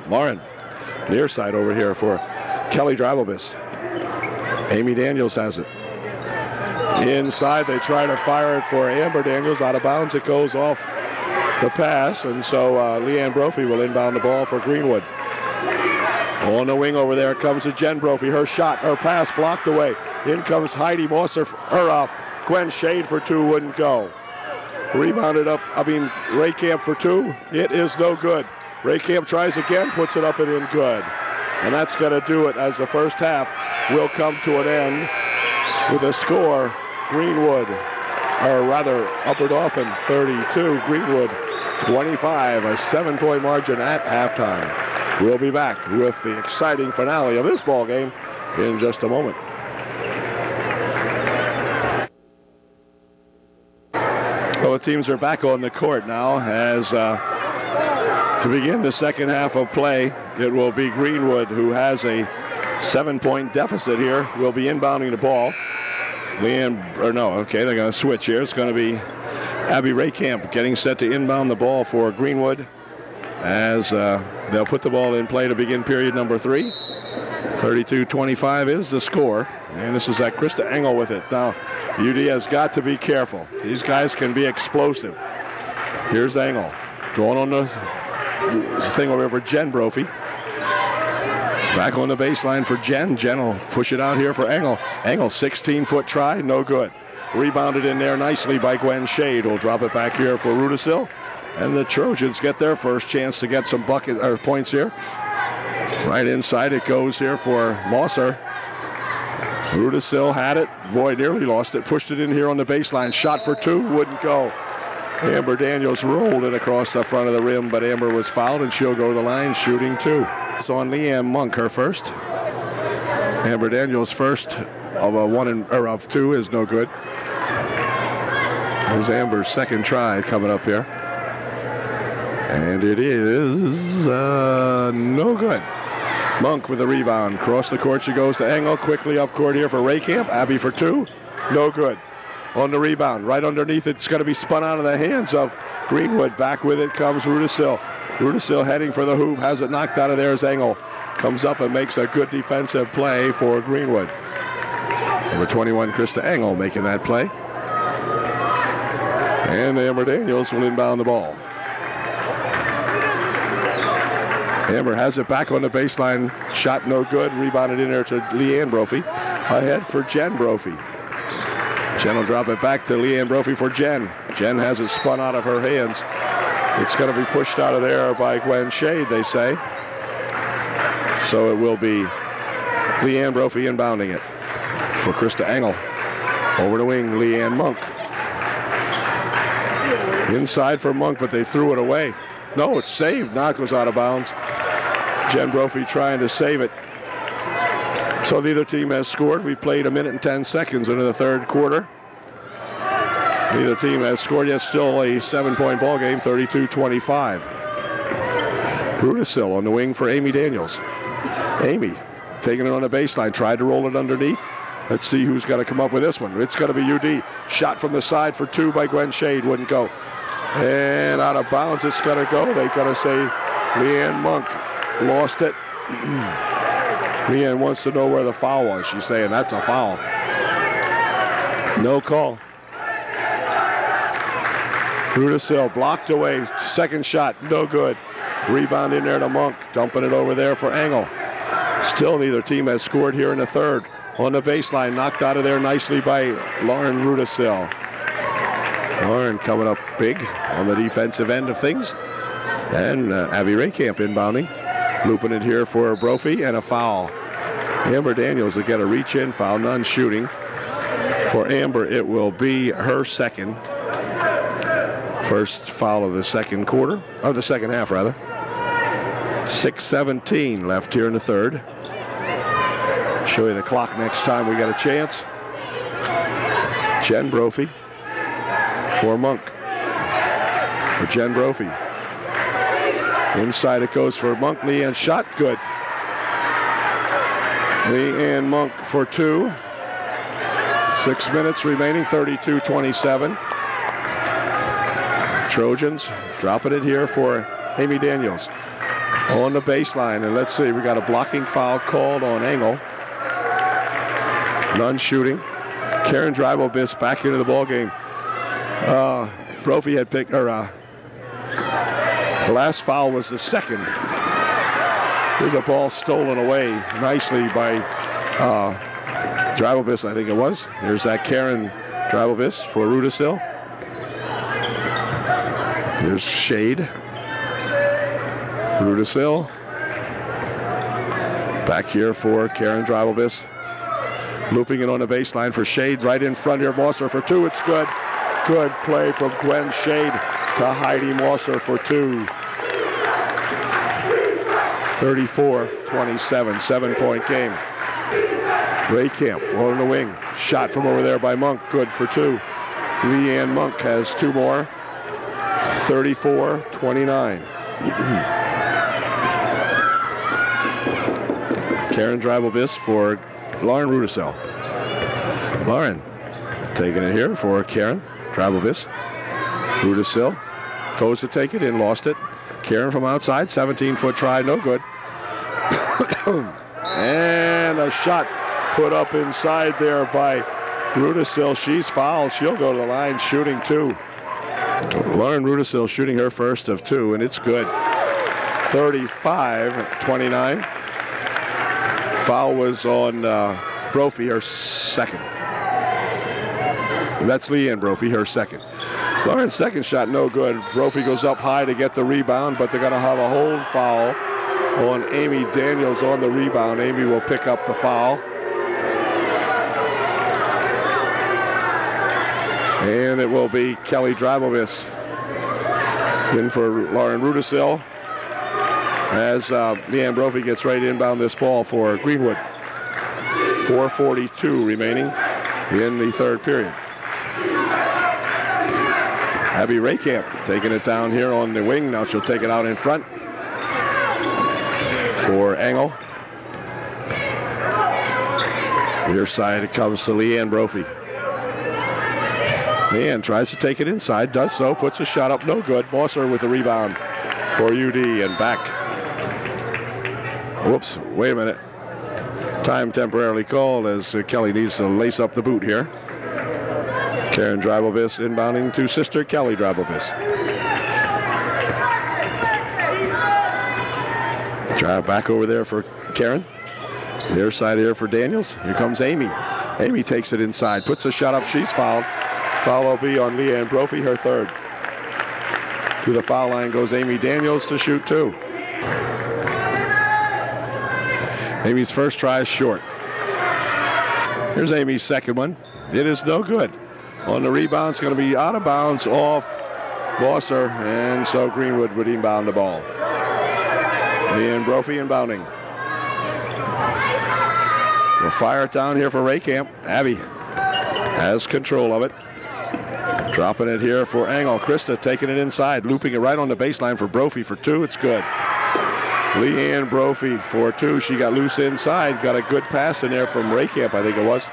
Lauren, near side over here for Kelly Dreibelvis. Amy Daniels has it. Inside, they try to fire it for Amber Daniels. Out of bounds, it goes off the pass, and so Leanne Brophy will inbound the ball for Greenwood. On the wing over there comes to Jen Brophy. Her shot, her pass blocked away. In comes Heidi Mosser, Gwen Shade for two, wouldn't go. Rebounded up, Raycamp for two. It is no good. Raycamp tries again, puts it up and in, good. And that's going to do it as the first half will come to an end with a score. Greenwood, or rather Upper Dauphin 32, Greenwood 25, a 7-point margin at halftime. We'll be back with the exciting finale of this ball game in just a moment. Well, the teams are back on the court now as to begin the second half of play. It will be Greenwood, who has a 7-point deficit here, will be inbounding the ball. They're going to switch here. It's going to be Abby Raycamp getting set to inbound the ball for Greenwood as they'll put the ball in play to begin period number 3. 32-25 is the score, and this is that Krista Engel with it. Now, UD has got to be careful. These guys can be explosive. Here's Engel going on the thing over for Jen Brophy. Back on the baseline for Jen. Jen will push it out here for Engel. Engel, 16-foot try, no good. Rebounded in there nicely by Gwen Shade. Will drop it back here for Rudisil. And the Trojans get their first chance to get some points here. Right inside it goes here for Mosser. Rudisil had it. Boy, nearly lost it. Pushed it in here on the baseline. Shot for two, wouldn't go. Amber Daniels rolled it across the front of the rim, but Amber was fouled, and she'll go to the line shooting two. It's on Leanne Monk, her first. Amber Daniels' first of two is no good. There's Amber's second try coming up here. And it is no good. Monk with a rebound. Across the court she goes to Engel. Quickly up court here for Raycamp. Abby for two. No good. On the rebound. Right underneath it's going to be spun out of the hands of Greenwood back with it comes Rudisil. Rudisil heading for the hoop, has it knocked out of there as Engel comes up and makes a good defensive play for Greenwood. Number 21, Krista Engel making that play. And Amber Daniels will inbound the ball. Amber has it back on the baseline. Shot no good. Rebounded in there to Leanne Brophy. Ahead for Jen Brophy. Jen will drop it back to Leanne Brophy for Jen. Jen has it spun out of her hands. It's going to be pushed out of there by Gwen Shade, they say. So it will be Leanne Brophy inbounding it for Krista Engel. Over the wing, Leanne Monk. Inside for Monk, but they threw it away. No, it's saved. Now it goes out of bounds. Jen Brophy trying to save it. So neither team has scored. We played 1 minute and 10 seconds into the third quarter. Neither team has scored yet. Still a 7-point ball game, 32-25. Rudisil on the wing for Amy Daniels. Amy taking it on the baseline, tried to roll it underneath. Let's see who's got to come up with this one. It's going to be UD. Shot from the side for 2 by Gwen Shade. Wouldn't go. And out of bounds it's going to go. They got to say Leanne Monk lost it. Leanne wants to know where the foul was. She's saying that's a foul. No call. Rudisil blocked away. Second shot, no good. Rebound in there to Monk. Dumping it over there for Engel. Still neither team has scored here in the third. On the baseline, knocked out of there nicely by Lauren Rudisil. Lauren coming up big on the defensive end of things. And Abby Raycamp inbounding. Looping it here for Brophy and a foul. Amber Daniels will get a reach-in foul, none shooting. For Amber, it will be her second. First foul of the second quarter, or the second half rather. 6:17 left here in the third. Show you the clock next time we got a chance. Jen Brophy for Monk. For Jen Brophy. Inside it goes for Monk. Leanne shot good. Leanne Monk for 2. 6 minutes remaining, 32-27. Trojans dropping it here for Amy Daniels. On the baseline, and let's see, we got a blocking foul called on Engel. None shooting. Karen Dreibel-Biss back into the ball game. Brophy had picked her. The last foul was the second. There's a ball stolen away nicely by Dreibel-Biss, I think it was. There's that Karen Dreibel-Biss for Rudisil. There's Shade. Rudisil. Back here for Karen Dreibel-Biss. Looping it on the baseline for Shade. Right in front here, Mosser for 2. It's good. Good play from Gwen Shade to Heidi Mosser for 2. 34-27, 7-point game. Raycamp on the wing. Shot from over there by Monk. Good for 2. Leanne Monk has 2 more. 34-29. Karen Dreibel-Biss for Lauren Rudisil. Lauren taking it here for Karen Dreibel-Biss. Rudisil goes to take it in, lost it. Karen from outside, 17-foot try, no good. And a shot put up inside there by Rudisil. She's fouled. She'll go to the line shooting 2. Lauren Rudisil shooting her first of 2, and it's good. 35-29. Foul was on Brophy, her second. That's Leanne Brophy, her second. Lauren's second shot, no good. Brophy goes up high to get the rebound, but they're going to have a hold foul on Amy Daniels on the rebound. Amy will pick up the foul. And it will be Kelly Dreibel-Biss in for Lauren Rudisil as Leanne Brophy gets ready to inbound this ball for Greenwood. 4:42 remaining in the third period. Abby Raycamp taking it down here on the wing. Now she'll take it out in front for Engel. Near side it comes to Leanne Brophy. And tries to take it inside, does so, puts a shot up, no good. Bosser with the rebound for UD and back. Whoops, wait a minute. Time temporarily called as Kelly needs to lace up the boot here. Karen Dreibelbiss inbounding to sister Kelly Dreibelbiss. Drive back over there for Karen. Near side here for Daniels. Here comes Amy. Amy takes it inside, puts a shot up, she's fouled. Foul will be on Leanne Brophy, her third. To the foul line goes Amy Daniels to shoot two. Amy's first try is short. Here's Amy's second one. It is no good. On the rebound, it's going to be out of bounds off Bosser, and so Greenwood would inbound the ball. Leanne Brophy inbounding. We'll fire it down here for Raycamp. Abby has control of it. Dropping it here for Engel. Krista taking it inside, looping it right on the baseline for Brophy for two. It's good. Leanne Brophy for two. She got loose inside. Got a good pass in there from Raycamp, I think it was.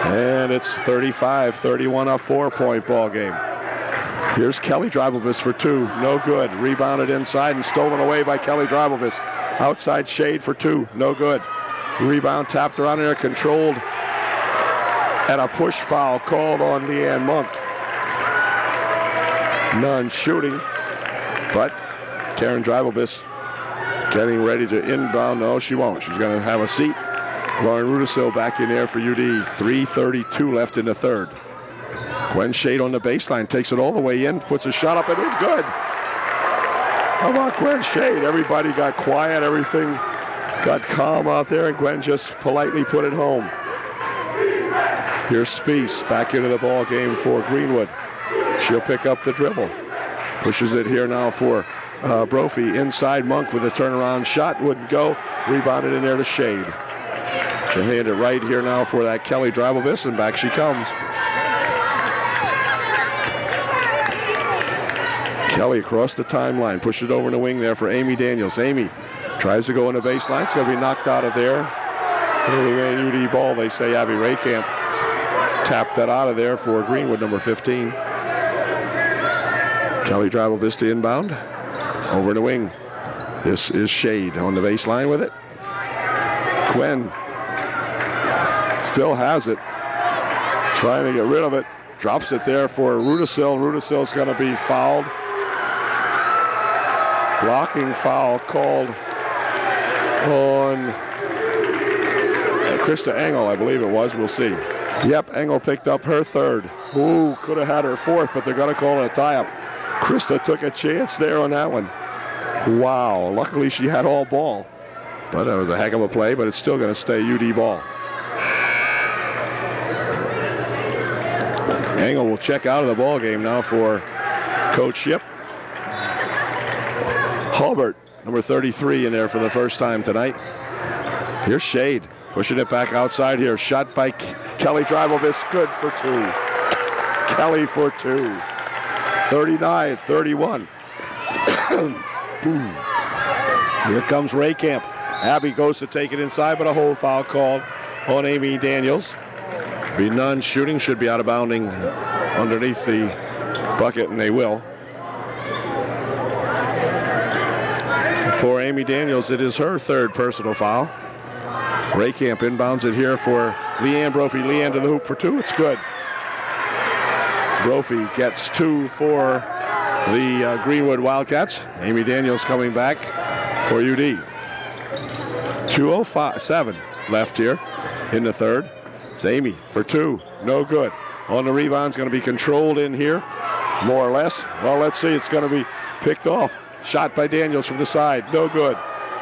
And it's 35-31, a 4-point ball game. Here's Kelly Dreibelbiss for two. No good. Rebounded inside and stolen away by Kelly Dreibelbiss. Outside shade for two. No good. Rebound tapped around there, controlled. And a push foul called on Leanne Monk. None shooting, but Karen Dreibelbiss getting ready to inbound. No, she won't. She's going to have a seat. Lauren Rudisil back in there for UD. 3:32 left in the third. Gwen Shade on the baseline, takes it all the way in, puts a shot up and in. Good. How about Gwen Shade? Everybody got quiet. Everything got calm out there, and Gwen just politely put it home. Here's Spies back into the ball game for Greenwood. She'll pick up the dribble. Pushes it here now for Brophy. Inside Monk with a turnaround shot. Wouldn't go. Rebounded in there to Shade. She'll hand it right here now for that Kelly Dreibelbiss, and back she comes. Kelly across the timeline. Pushes it over in the wing there for Amy Daniels. Amy tries to go in the baseline. It's going to be knocked out of there. Early man UD ball, they say. Abby Raycamp tapped that out of there for Greenwood, number 15. Kelly Dreibelbiss to inbound. Over in the wing. This is Shade on the baseline with it. Gwen still has it. Trying to get rid of it. Drops it there for Rudisil. Rudisil's going to be fouled. Blocking foul called on Krista Engel, I believe it was. We'll see. Yep, Engel picked up her third. Ooh, could have had her fourth, but they're going to call it a tie-up. Krista took a chance there on that one. Wow, luckily she had all ball. But that was a heck of a play, but it's still going to stay UD ball. Engel will check out of the ball game now for Coach Ship. Hulbert, number 33, in there for the first time tonight. Here's Shade, pushing it back outside here. Shot by Kelly Dreibelbiss, good for two. Kelly for two. 39-31. Here comes Raycamp. Abby goes to take it inside, but a hold foul called on Amy Daniels. Be none shooting, should be out of bounding underneath the bucket, and they will. For Amy Daniels, it is her third personal foul. Raycamp inbounds it here for Leanne Brophy. Leanne to the hoop for two. It's good. Brophy gets two for the Greenwood Wildcats. Amy Daniels coming back for UD. 2:07 left here in the third. It's Amy for two. No good. On the rebound, it's going to be controlled in here, more or less. Well, let's see. It's going to be picked off. Shot by Daniels from the side. No good.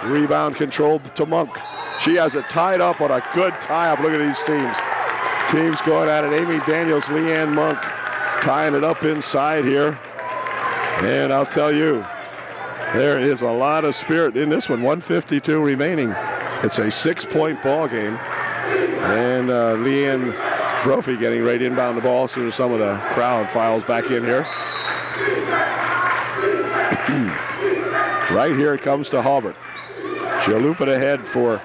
Rebound controlled to Monk. She has it tied up on a good tie-up. Look at these teams. Teams going at it. Amy Daniels, Leanne Monk tying it up inside here. And I'll tell you, there is a lot of spirit in this one. 1:52 remaining. It's a 6-point ball game. And Leanne Brophy getting ready to inbound the ball as soon as some of the crowd files back in here. Right here it comes to Hulbert. She'll loop it ahead for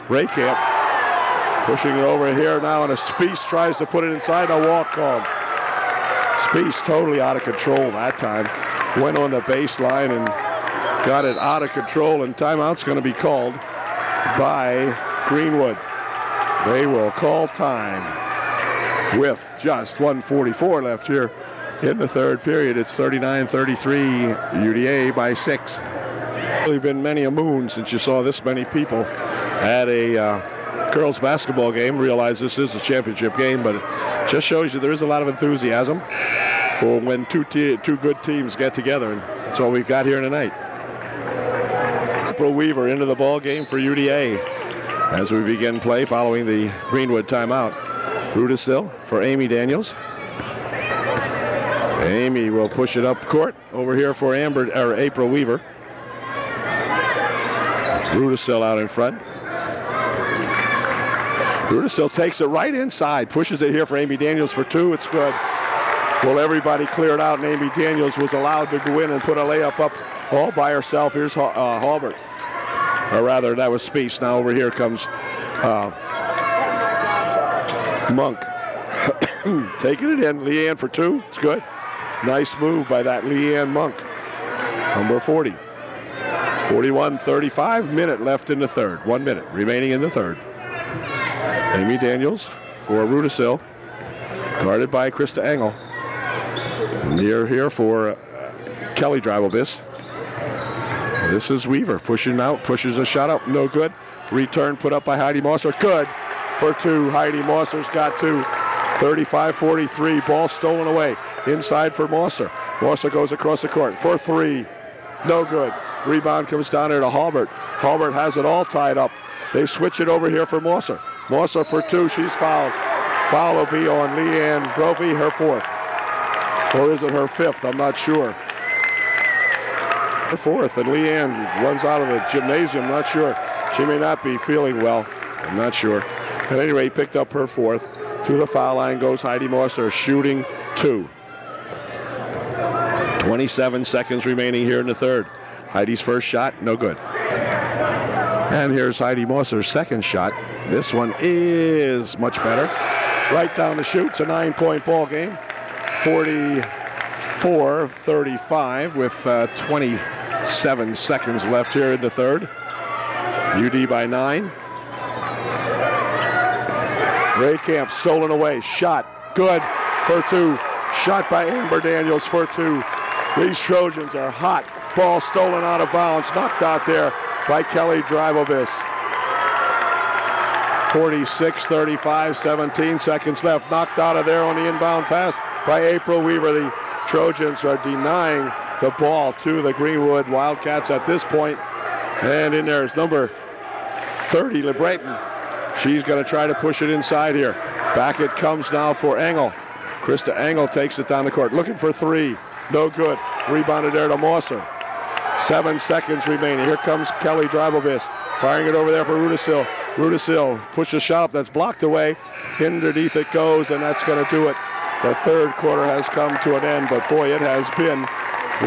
Raycamp. Pushing it over here now, and a Spies tries to put it inside. A walk called. Spies totally out of control that time. Went on the baseline and got it out of control, and timeout's going to be called by Greenwood. They will call time with just 1:44 left here in the third period. It's 39-33, UDA by 6. Really been many a moon since you saw this many people at a girls basketball game. Realize this is a championship game, but it just shows you there is a lot of enthusiasm for when two good teams get together, and that's what we've got here tonight. April Weaver into the ball game for UDA as we begin play following the Greenwood timeout. Rudisill for Amy Daniels. Amy will push it up court over here for April Weaver. Rudisill out in front. Rudisill takes it right inside, pushes it here for Amy Daniels for 2. It's good. Well, everybody cleared out, and Amy Daniels was allowed to go in and put a layup up all by herself. Here's Halbert. Or rather, that was Spies. Now over here comes Monk. Taking it in. Leanne for 2. It's good. Nice move by that Leanne Monk. Number 40. 41-35. Minute left in the third. 1 minute remaining in the third. Amy Daniels for Rudisill. Guarded by Krista Engel. Near here for Kelly Dribelbiss. This is Weaver pushing out, pushes a shot up, no good. Return put up by Heidi Mosser, good for 2. Heidi Mosser's got 2. 35-43, ball stolen away. Inside for Mosser. Mosser goes across the court for 3. No good. Rebound comes down here to Halbert. Halbert has it all tied up. They switch it over here for Mosser. Mosser for 2, she's fouled. Foul will be on Leanne Brophy, her 4th. Or is it her 5th? I'm not sure. Her 4th, and Leanne runs out of the gymnasium. Not sure. She may not be feeling well. I'm not sure. At any rate, picked up her 4th. To the foul line goes Heidi Mosser, shooting 2. 27 seconds remaining here in the third. Heidi's first shot, no good. And here's Heidi Mosser's second shot. This one is much better. Right down the chute. It's a 9-point ball game. 44-35 with 27 seconds left here in the third. UD by 9. Ray Camp stolen away. Shot. Good for 2. Shot by Amber Daniels for 2. These Trojans are hot. Ball stolen out of bounds. Knocked out there by Kelly Dribelbiss. 46-35, 17 seconds left. Knocked out of there on the inbound pass by April Weaver. The Trojans are denying the ball to the Greenwood Wildcats at this point. And in there is number 30, LeBreton. She's going to try to push it inside here. Back it comes now for Engel. Krista Engel takes it down the court. Looking for 3. No good. Rebounded there to Mosser. 7 seconds remaining. Here comes Kelly Dribelbiss. Firing it over there for Rudisill. Rudisill pushes a shot up that's blocked away. Underneath it goes, and that's going to do it. The third quarter has come to an end, but boy, it has been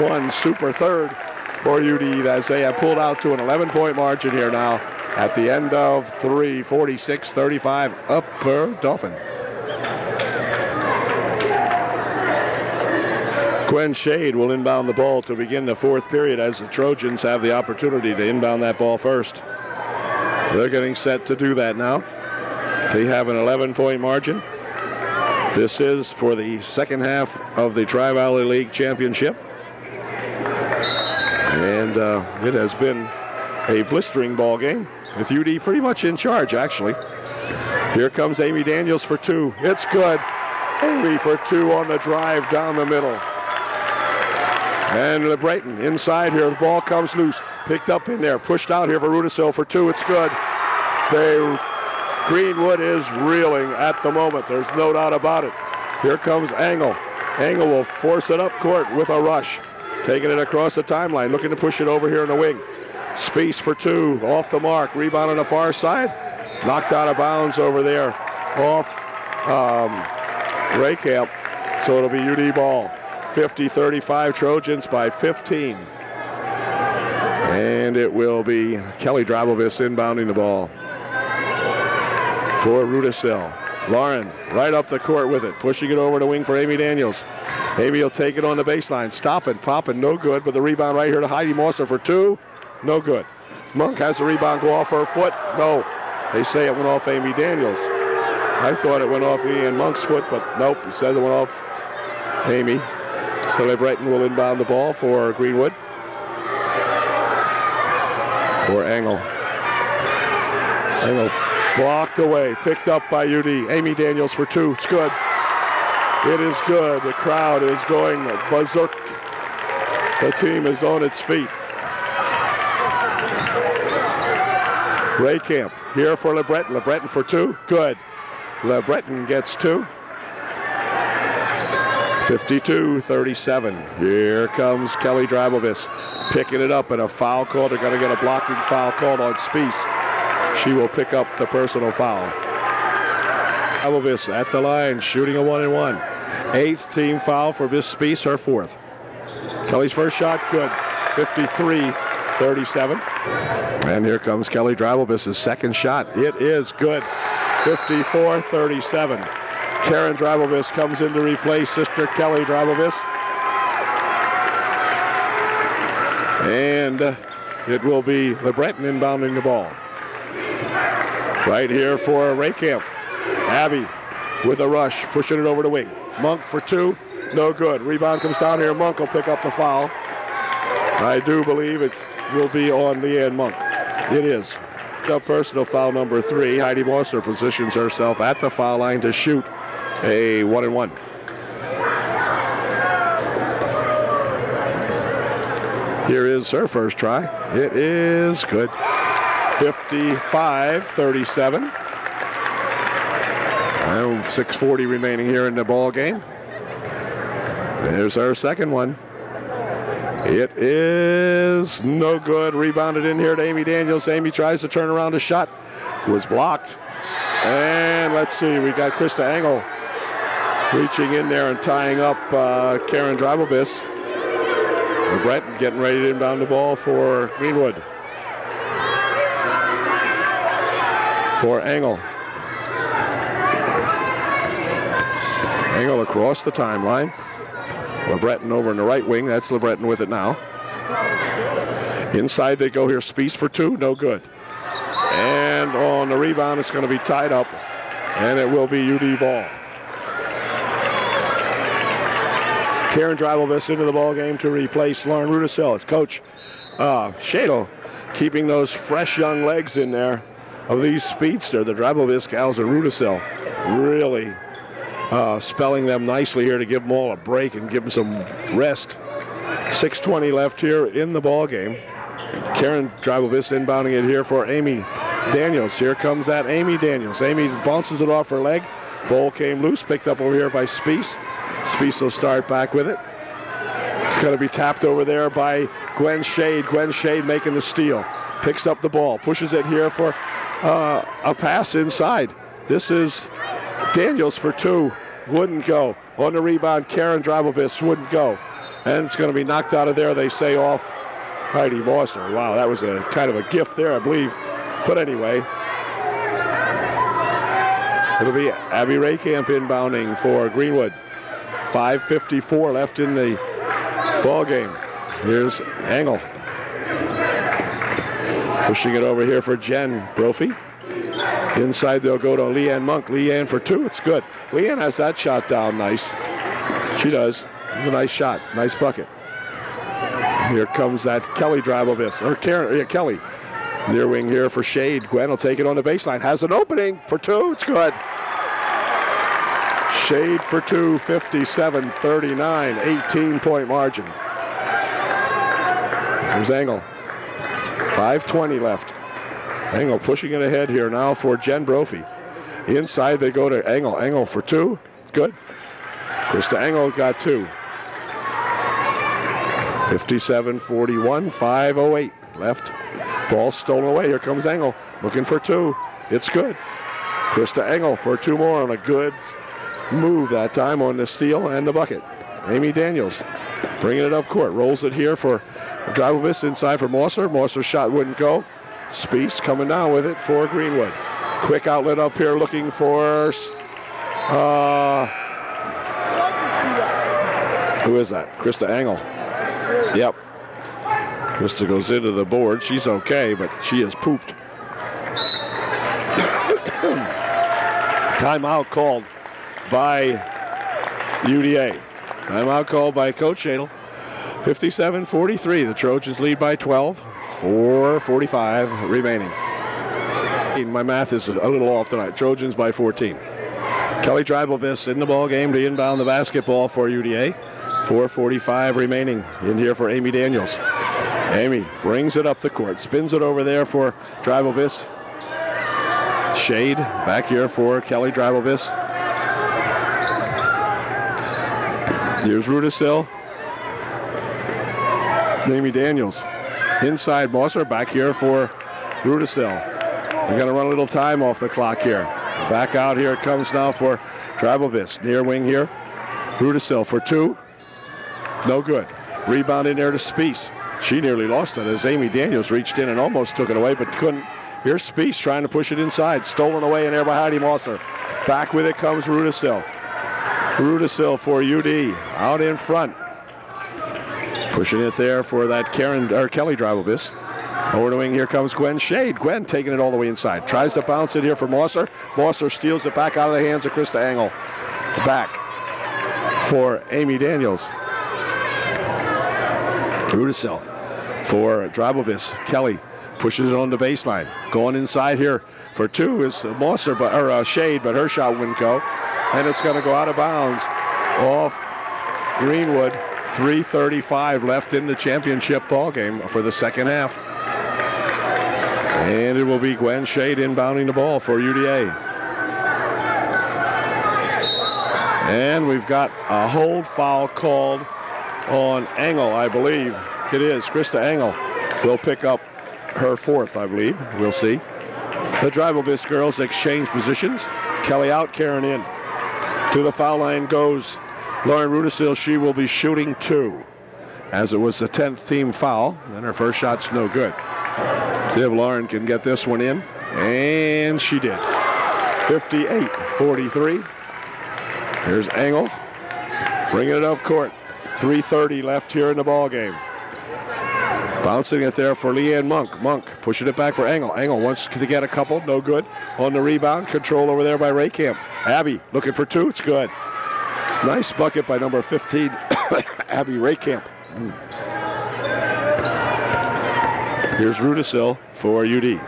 one super third for UD as they have pulled out to an 11-point margin here now at the end of 3, 46-35 Upper Dauphin. Gwen Shade will inbound the ball to begin the fourth period as the Trojans have the opportunity to inbound that ball first. They're getting set to do that now. They have an 11-point margin. This is for the second half of the Tri-Valley League Championship. And it has been a blistering ball game with UD pretty much in charge, actually. Here comes Amy Daniels for 2. It's good. Amy for 2 on the drive down the middle. And LeBreton inside here. The ball comes loose. Picked up in there. Pushed out here for Rudisill for 2. It's good. Greenwood is reeling at the moment. There's no doubt about it. Here comes Engel. Engel will force it up court with a rush. Taking it across the timeline. Looking to push it over here in the wing. Spies for 2. Off the mark. Rebound on the far side. Knocked out of bounds over there. Off Raycamp. So it'll be UD ball. 50-35 Trojans by 15. And it will be Kelly Dribelbiss inbounding the ball for Rudisill. Lauren right up the court with it, pushing it over to wing for Amy Daniels. Amy will take it on the baseline. Stopping, popping, no good. But the rebound right here to Heidi Mosser for 2. No good. Monk has the rebound go off her foot. No. They say it went off Amy Daniels. I thought it went off Leanne Monk's foot, but nope. He said it went off Amy. So LeBreton will inbound the ball for Greenwood. For Engel. Engel blocked away, picked up by UD. Amy Daniels for 2. It's good. It is good. The crowd is going berserk. The team is on its feet. Ray Camp here for LeBreton. LeBreton for 2. Good. LeBreton gets 2. 52-37. Here comes Kelly Drabovis picking it up, and a foul call. They're going to get a blocking foul called on Spies. She will pick up the personal foul. Drabovis at the line, shooting a 1-and-1. 8th team foul for Miss Spies, her 4th. Kelly's first shot, good. 53-37. And here comes Kelly Drabovis' second shot. It is good. 54-37. Karen Drabovis comes in to replace sister Kelly Drabovis. And it will be LeBreton inbounding the ball. Right here for Ray Camp. Abby with a rush, pushing it over the wing. Monk for 2, no good. Rebound comes down here. Monk will pick up the foul. I do believe it will be on Leanne Monk. It is. The personal foul number 3. Heidi Mosser positions herself at the foul line to shoot a 1-and-1. Here is her first try. It is good. 55-37. 6:40 remaining here in the ball game. There's our second one. It is no good. Rebounded in here to Amy Daniels. Amy tries to turn around a shot. Was blocked. And let's see, we got Krista Engel reaching in there and tying up Karen Drabovis. LeBreton getting ready to inbound the ball for Greenwood. For Engel. Engel across the timeline. LeBreton over in the right wing. That's LeBreton with it now. Inside they go here. Spies for 2. No good. And on the rebound, it's going to be tied up. And it will be UD ball. Karen Drabovis into the ball game to replace Lauren Rudisill. It's Coach Shadle keeping those fresh young legs in there of these speedster, the Drabovis gals and Rudisill. Really spelling them nicely here to give them all a break and give them some rest. 6:20 left here in the ball game. Karen Drabovis inbounding it here for Amy Daniels. Here comes that Amy Daniels. Amy bounces it off her leg. Ball came loose, picked up over here by Spies. Spies will start back with it. It's going to be tapped over there by Gwen Shade. Gwen Shade making the steal. Picks up the ball, pushes it here for a pass inside. This is Daniels for 2. Wouldn't go. On the rebound, Karen Drabovis wouldn't go. And it's going to be knocked out of there, they say, off Heidi Mosser. Wow, that was a kind of a gift there, I believe. But anyway, it'll be Abby Raycamp inbounding for Greenwood. 5:54 left in the ball game. Here's Engel. Pushing it over here for Jen Brophy. Inside they'll go to Leanne Monk. Leanne for 2. It's good. Leanne has that shot down nice. She does. It's a nice shot. Nice bucket. Here comes that Kelly Drabovis. Or Kelly. Near wing here for Shade. Gwen will take it on the baseline. Has an opening for 2. It's good. Shade for 2. 57-39. 18-point margin. Here's Engel. 5:20 left. Engel pushing it ahead here now for Jen Brophy. Inside they go to Engel. Engel for 2. Good. Krista Engel got 2. 57-41. 5:08 left. Ball stolen away. Here comes Engel looking for 2. It's good. Krista Engel for 2 more on a good move that time on the steal and the bucket. Amy Daniels bringing it up court. Rolls it here for Drabovis inside for Mosser. Mosser's shot wouldn't go. Spies coming down with it for Greenwood. Quick outlet up here looking for Who is that? Krista Engel. Yep. Krista goes into the board. She's okay, but she is pooped. Timeout called by UDA. Timeout called by Coach Shadle. 57-43. The Trojans lead by 12. 4:45 remaining. My math is a little off tonight. Trojans by 14. Kelly Dreibelbiss in the ball game to inbound the basketball for UDA. 4:45 remaining in here for Amy Daniels. Amy brings it up the court, spins it over there for Dreibelbiss. Shade back here for Kelly Dreibelbiss. Here's Rudisill. Amy Daniels. Inside Mosser, back here for Rudisill. They're going to run a little time off the clock here. Back out here it comes now for Dreibelbiss. Near wing here. Rudisill for two. No good. Rebound in there to Spies. She nearly lost it as Amy Daniels reached in and almost took it away, but couldn't. Here's Spies trying to push it inside. Stolen away in there by Heidi Mosser. Back with it comes Rudisill. Rudisill for UD. Out in front. Pushing it there for that Kelly Dreibelbiss. Over the wing, here comes Gwen Shade. Gwen taking it all the way inside. Tries to bounce it here for Mosser. Mosser steals it back out of the hands of Krista Engel. Back for Amy Daniels. Rudisill for Dreibelbiss. Kelly pushes it on the baseline. Going inside here for two is Mosser, Shade, but her shot wouldn't go. And it's going to go out of bounds off Greenwood. 3:35 left in the championship ball game for the second half. And it will be Gwen Shade inbounding the ball for UDA. And we've got a hold foul called on Engel, I believe. It is. Krista Engel will pick up her fourth, I believe. We'll see. The Dreibelbiss girls exchange positions. Kelly out, Karen in. To the foul line goes Lauren Rudisill. She will be shooting two, as it was the 10th team foul, and her first shot's no good. See if Lauren can get this one in, and she did. 58-43. Here's Engel bringing it up court. 3:30 left here in the ball game. Bouncing it there for Leanne Monk. Monk pushing it back for Engel. Engel wants to get a couple, no good. On the rebound, control over there by Raycamp. Abby looking for two, it's good. Nice bucket by number 15, Abby Raycamp. Here's Rudisill for UD.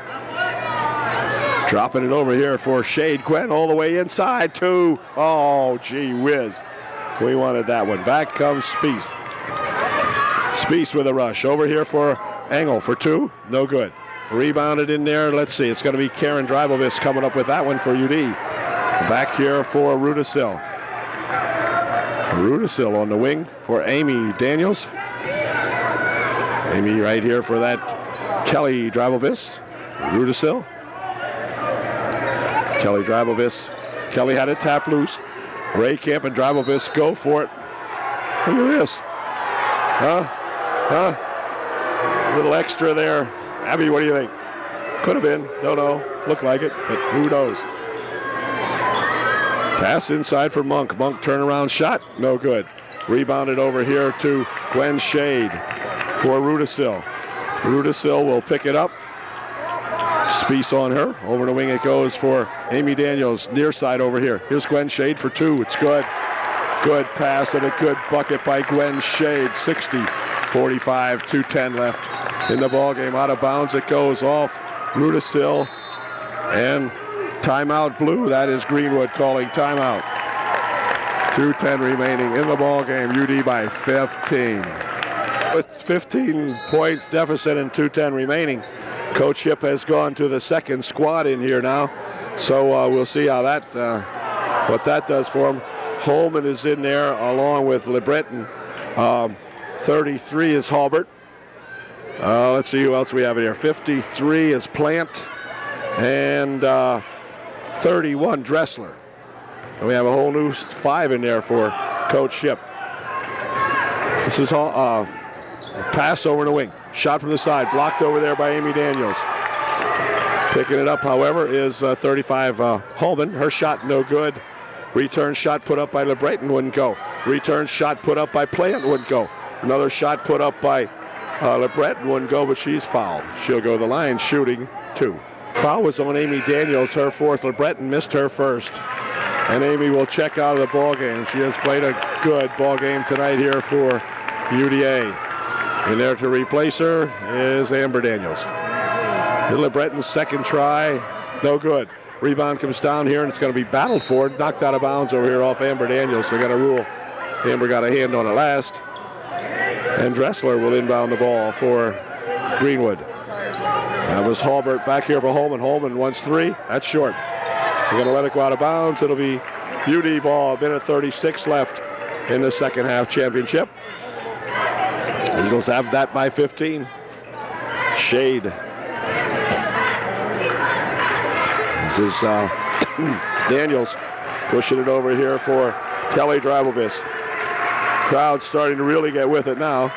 Dropping it over here for Shade. Gwen all the way inside, two. Oh, gee whiz. We wanted that one. Back comes Spies. Spies with a rush. Over here for Engel for two. No good. Rebounded in there. Let's see. It's going to be Karen Dreibelbiss coming up with that one for UD. Back here for Rudisill. Rudisill on the wing for Amy Daniels. Amy right here for that Kelly Dreibelbiss. Rudisill. Kelly Dreibelbiss. Kelly had it tapped loose. Raycamp and Dreibelbiss go for it. Look at this. Huh? A little extra there. Abby, what do you think? Could have been. Don't know. Looked like it, but who knows? Pass inside for Monk. Monk turnaround shot. No good. Rebounded over here to Gwen Shade for Rudisill. Rudisill will pick it up. Spies on her. Over the wing it goes for Amy Daniels. Near side over here. Here's Gwen Shade for two. It's good. Good pass and a good bucket by Gwen Shade. 60-45, 2:10 left in the ball game. Out of bounds it goes off Rudisill. And timeout blue. That is Greenwood calling timeout. 2:10 remaining in the ball game. UD by 15. With 15 points deficit and 2:10 remaining. Coach Hip has gone to the second squad in here now. So we'll see how that, what that does for him. Holman is in there along with LeBreton. 33 is Halbert. Let's see who else we have in here. 53 is Plant. And 31 Dressler. And we have a whole new 5 in there for Coach Ship. This is all pass over the wing. Shot from the side. Blocked over there by Amy Daniels. Picking it up, however, is 35 Holman. Her shot no good. Return shot put up by LeBreton wouldn't go. Return shot put up by Plant wouldn't go. Another shot put up by LeBreton wouldn't go, but she's fouled. She'll go to the line shooting 2. Foul was on Amy Daniels, her 4th. LeBreton missed her 1st. And Amy will check out of the ball game. She has played a good ball game tonight here for UDA. In there to replace her is Amber Daniels. LeBreton's 2nd try, no good. Rebound comes down here, and it's going to be battled for. Knocked out of bounds over here off Amber Daniels. They're going to rule Amber got a hand on it last. And Dressler will inbound the ball for Greenwood. That was Halbert back here for Holman. Holman wants 3. That's short. They're going to let it go out of bounds. It'll be UD ball. 1:36 left in the second half championship. Eagles have that by 15. Shade. This is Daniels pushing it over here for Kelly Drabelvis. Crowd starting to really get with it now.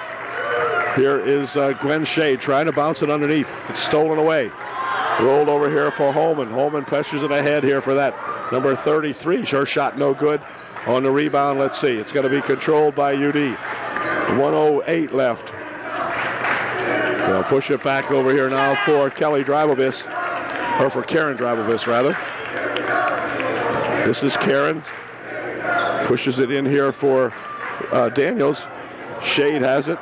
Here is Gwen Shade trying to bounce it underneath. It's stolen away. Rolled over here for Holman. Holman pressures it ahead here for that. Number 33, her shot no good. On the rebound, let's see. It's going to be controlled by UD. 1:08 left. They'll push it back over here now for Kelly Drabelvis. Or for Karen Drabelvis, rather. This is Karen. Pushes it in here for Daniels. Shade has it.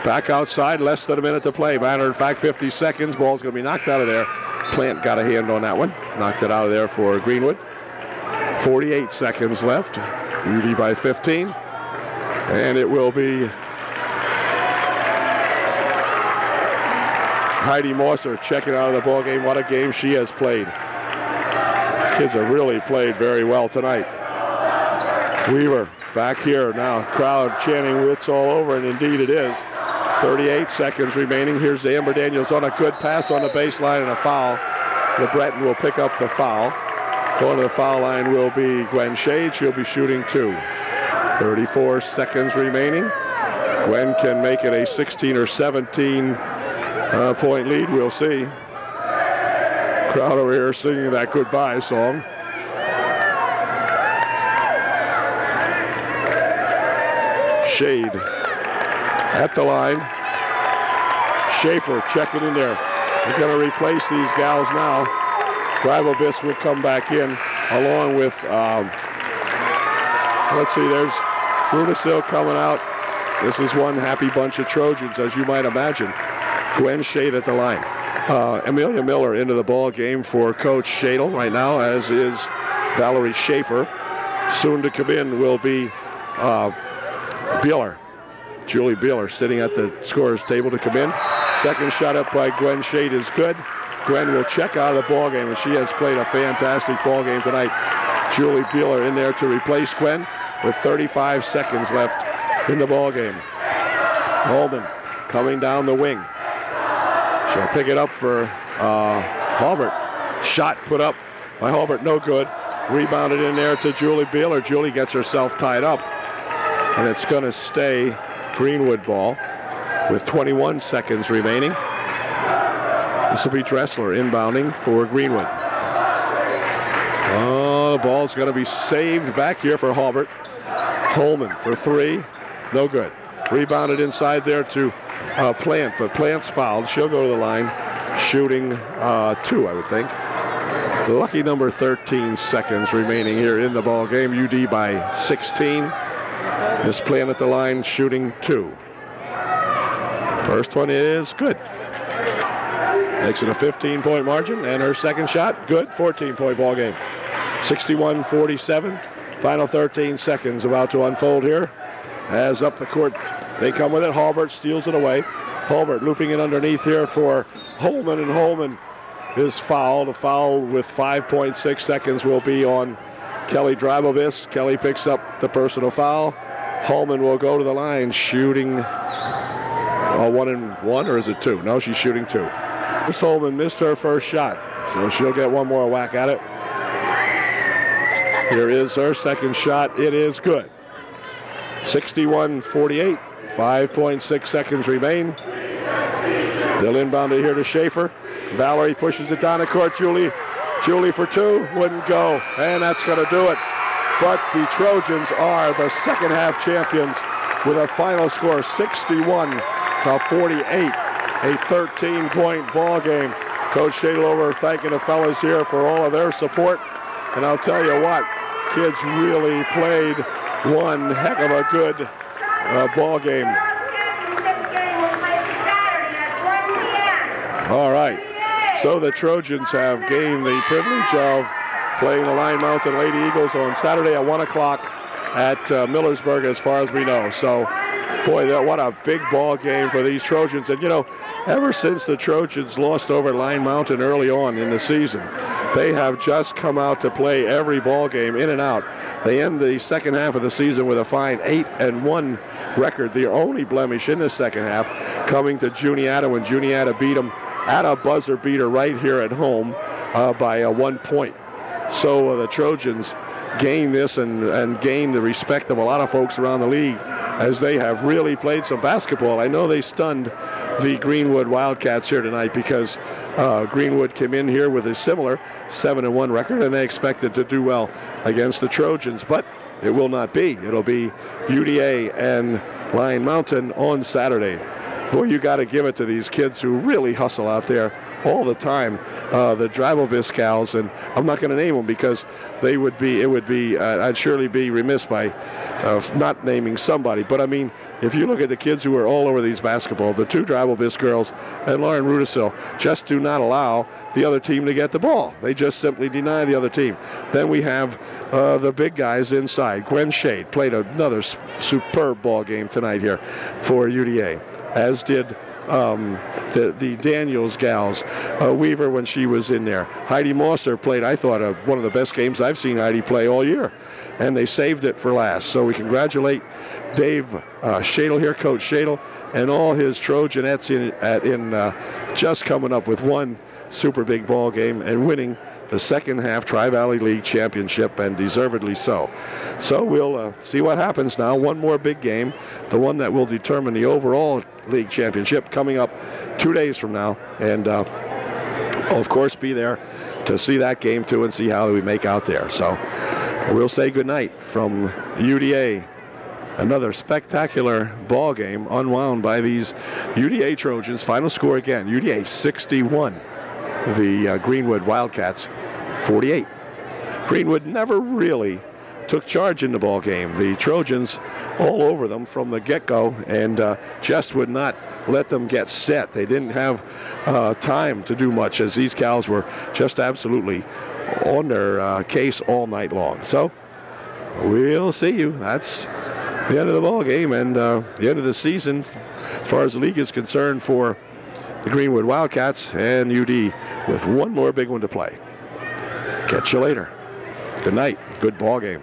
Back outside, less than a minute to play. Matter of fact, 50 seconds. Ball's going to be knocked out of there. Plant got a hand on that one. Knocked it out of there for Greenwood. 48 seconds left. UD by 15. And it will be Heidi Mosser checking out of the ball game. What a game she has played. These kids have really played very well tonight. Weaver back here now. Crowd chanting "Wits all over," and indeed it is. 38 seconds remaining. Here's Amber Daniels on a good pass on the baseline and a foul. LeBreton will pick up the foul. Going to the foul line will be Gwen Shade. She'll be shooting 2. 34 seconds remaining. Gwen can make it a 16 or 17 point lead. We'll see. Crowd over here singing that goodbye song. Shade at the line. Schaefer checking in there. They're going to replace these gals now. Drabelvis will come back in along with, let's see, there's Rudisil coming out. This is one happy bunch of Trojans, as you might imagine. Gwen Shade at the line. Amelia Miller into the ball game for Coach Shadle right now, as is Valerie Schaefer. Soon to come in will be Beeler. Julie Beeler sitting at the scorer's table to come in. Second shot up by Gwen Shade is good. Gwen will check out of the ball game, and she has played a fantastic ball game tonight. Julie Beeler in there to replace Gwen with 35 seconds left in the ball game. Holman coming down the wing. She'll pick it up for Halbert. Shot put up by Halbert, no good. Rebounded in there to Julie Beeler. Julie gets herself tied up, and it's going to stay Greenwood ball with 21 seconds remaining. This will be Dressler inbounding for Greenwood. Oh, the ball's going to be saved back here for Halbert. Holman for 3, no good. Rebounded inside there to Plant, but Plant's fouled. She'll go to the line, shooting 2, I would think. Lucky number 13 seconds remaining here in the ball game. UD by 16. This Plant at the line, shooting 2. First one is good. Makes it a 15-point margin, and her second shot, good. 14-point ball game. 61-47. Final 13 seconds about to unfold here. As up the court, they come with it. Halbert steals it away. Halbert looping it underneath here for Holman, and Holman is fouled. A foul with 5.6 seconds will be on Kelly Drabelvis. Kelly picks up the personal foul. Holman will go to the line shooting 1 and 1, or is it 2? No, she's shooting 2. Miss Holman missed her first shot, so she'll get one more whack at it. Here is her second shot. It is good. 61-48. 5.6 seconds remain. They'll inbound it here to Schaefer. Valerie pushes it down the court. Julie for 2. Wouldn't go. And that's going to do it. but the Trojans are the second half champions with a final score 61-48, a 13-point ball game. Coach Shadlover thanking the fellas here for all of their support. And I'll tell you what, kids really played one heck of a good ball game. All right, so the Trojans have gained the privilege of playing the Lyon Mountain Lady Eagles on Saturday at 1 o'clock at Millersburg, as far as we know. So, boy, what a big ball game for these Trojans. And, you know, ever since the Trojans lost over at Lyon Mountain early on in the season, they have just come out to play every ball game in and out. They end the second half of the season with a fine 8-1 record, the only blemish in the second half, coming to Juniata when Juniata beat them at a buzzer beater right here at home by 1 point. So the Trojans gain this and gain the respect of a lot of folks around the league as they have really played some basketball. I know they stunned the Greenwood Wildcats here tonight because Greenwood came in here with a similar 7-1 record, and they expected to do well against the Trojans, but it will not be. It'll be UDA and Lyon Mountain on Saturday. Boy, you got to give it to these kids who really hustle out there all the time. The Drivobis Cows, and I'm not going to name them because I'd surely be remiss by not naming somebody. But I mean, if you look at the kids who are all over these basketball, the two Drivobis girls and Lauren Rudisil just do not allow the other team to get the ball. They just simply deny the other team. Then we have the big guys inside. Gwen Shade played another superb ball game tonight here for UDA, as did the Daniels gals, Weaver when she was in there. Heidi Mosser played, I thought, one of the best games I've seen Heidi play all year, and they saved it for last. So we congratulate Dave Shadle here, Coach Shadle, and all his Trojanettes in just coming up with one super big ball game and winning the second half Tri-Valley League Championship, and deservedly so. So we'll see what happens now. One more big game, the one that will determine the overall league championship, coming up 2 days from now. And I'll, of course, be there to see that game too and see how we make out there. So we'll say goodnight from UDA. Another spectacular ball game unwound by these UDA Trojans. Final score again, UDA 61. The Greenwood Wildcats 48. Greenwood never really took charge in the ball game. The Trojans all over them from the get-go and just would not let them get set. They didn't have time to do much, as these cows were just absolutely on their case all night long. So we'll see you. That's the end of the ball game and the end of the season as far as the league is concerned for the Greenwood Wildcats, and UD with one more big one to play. Catch you later. Good night. Good ball game.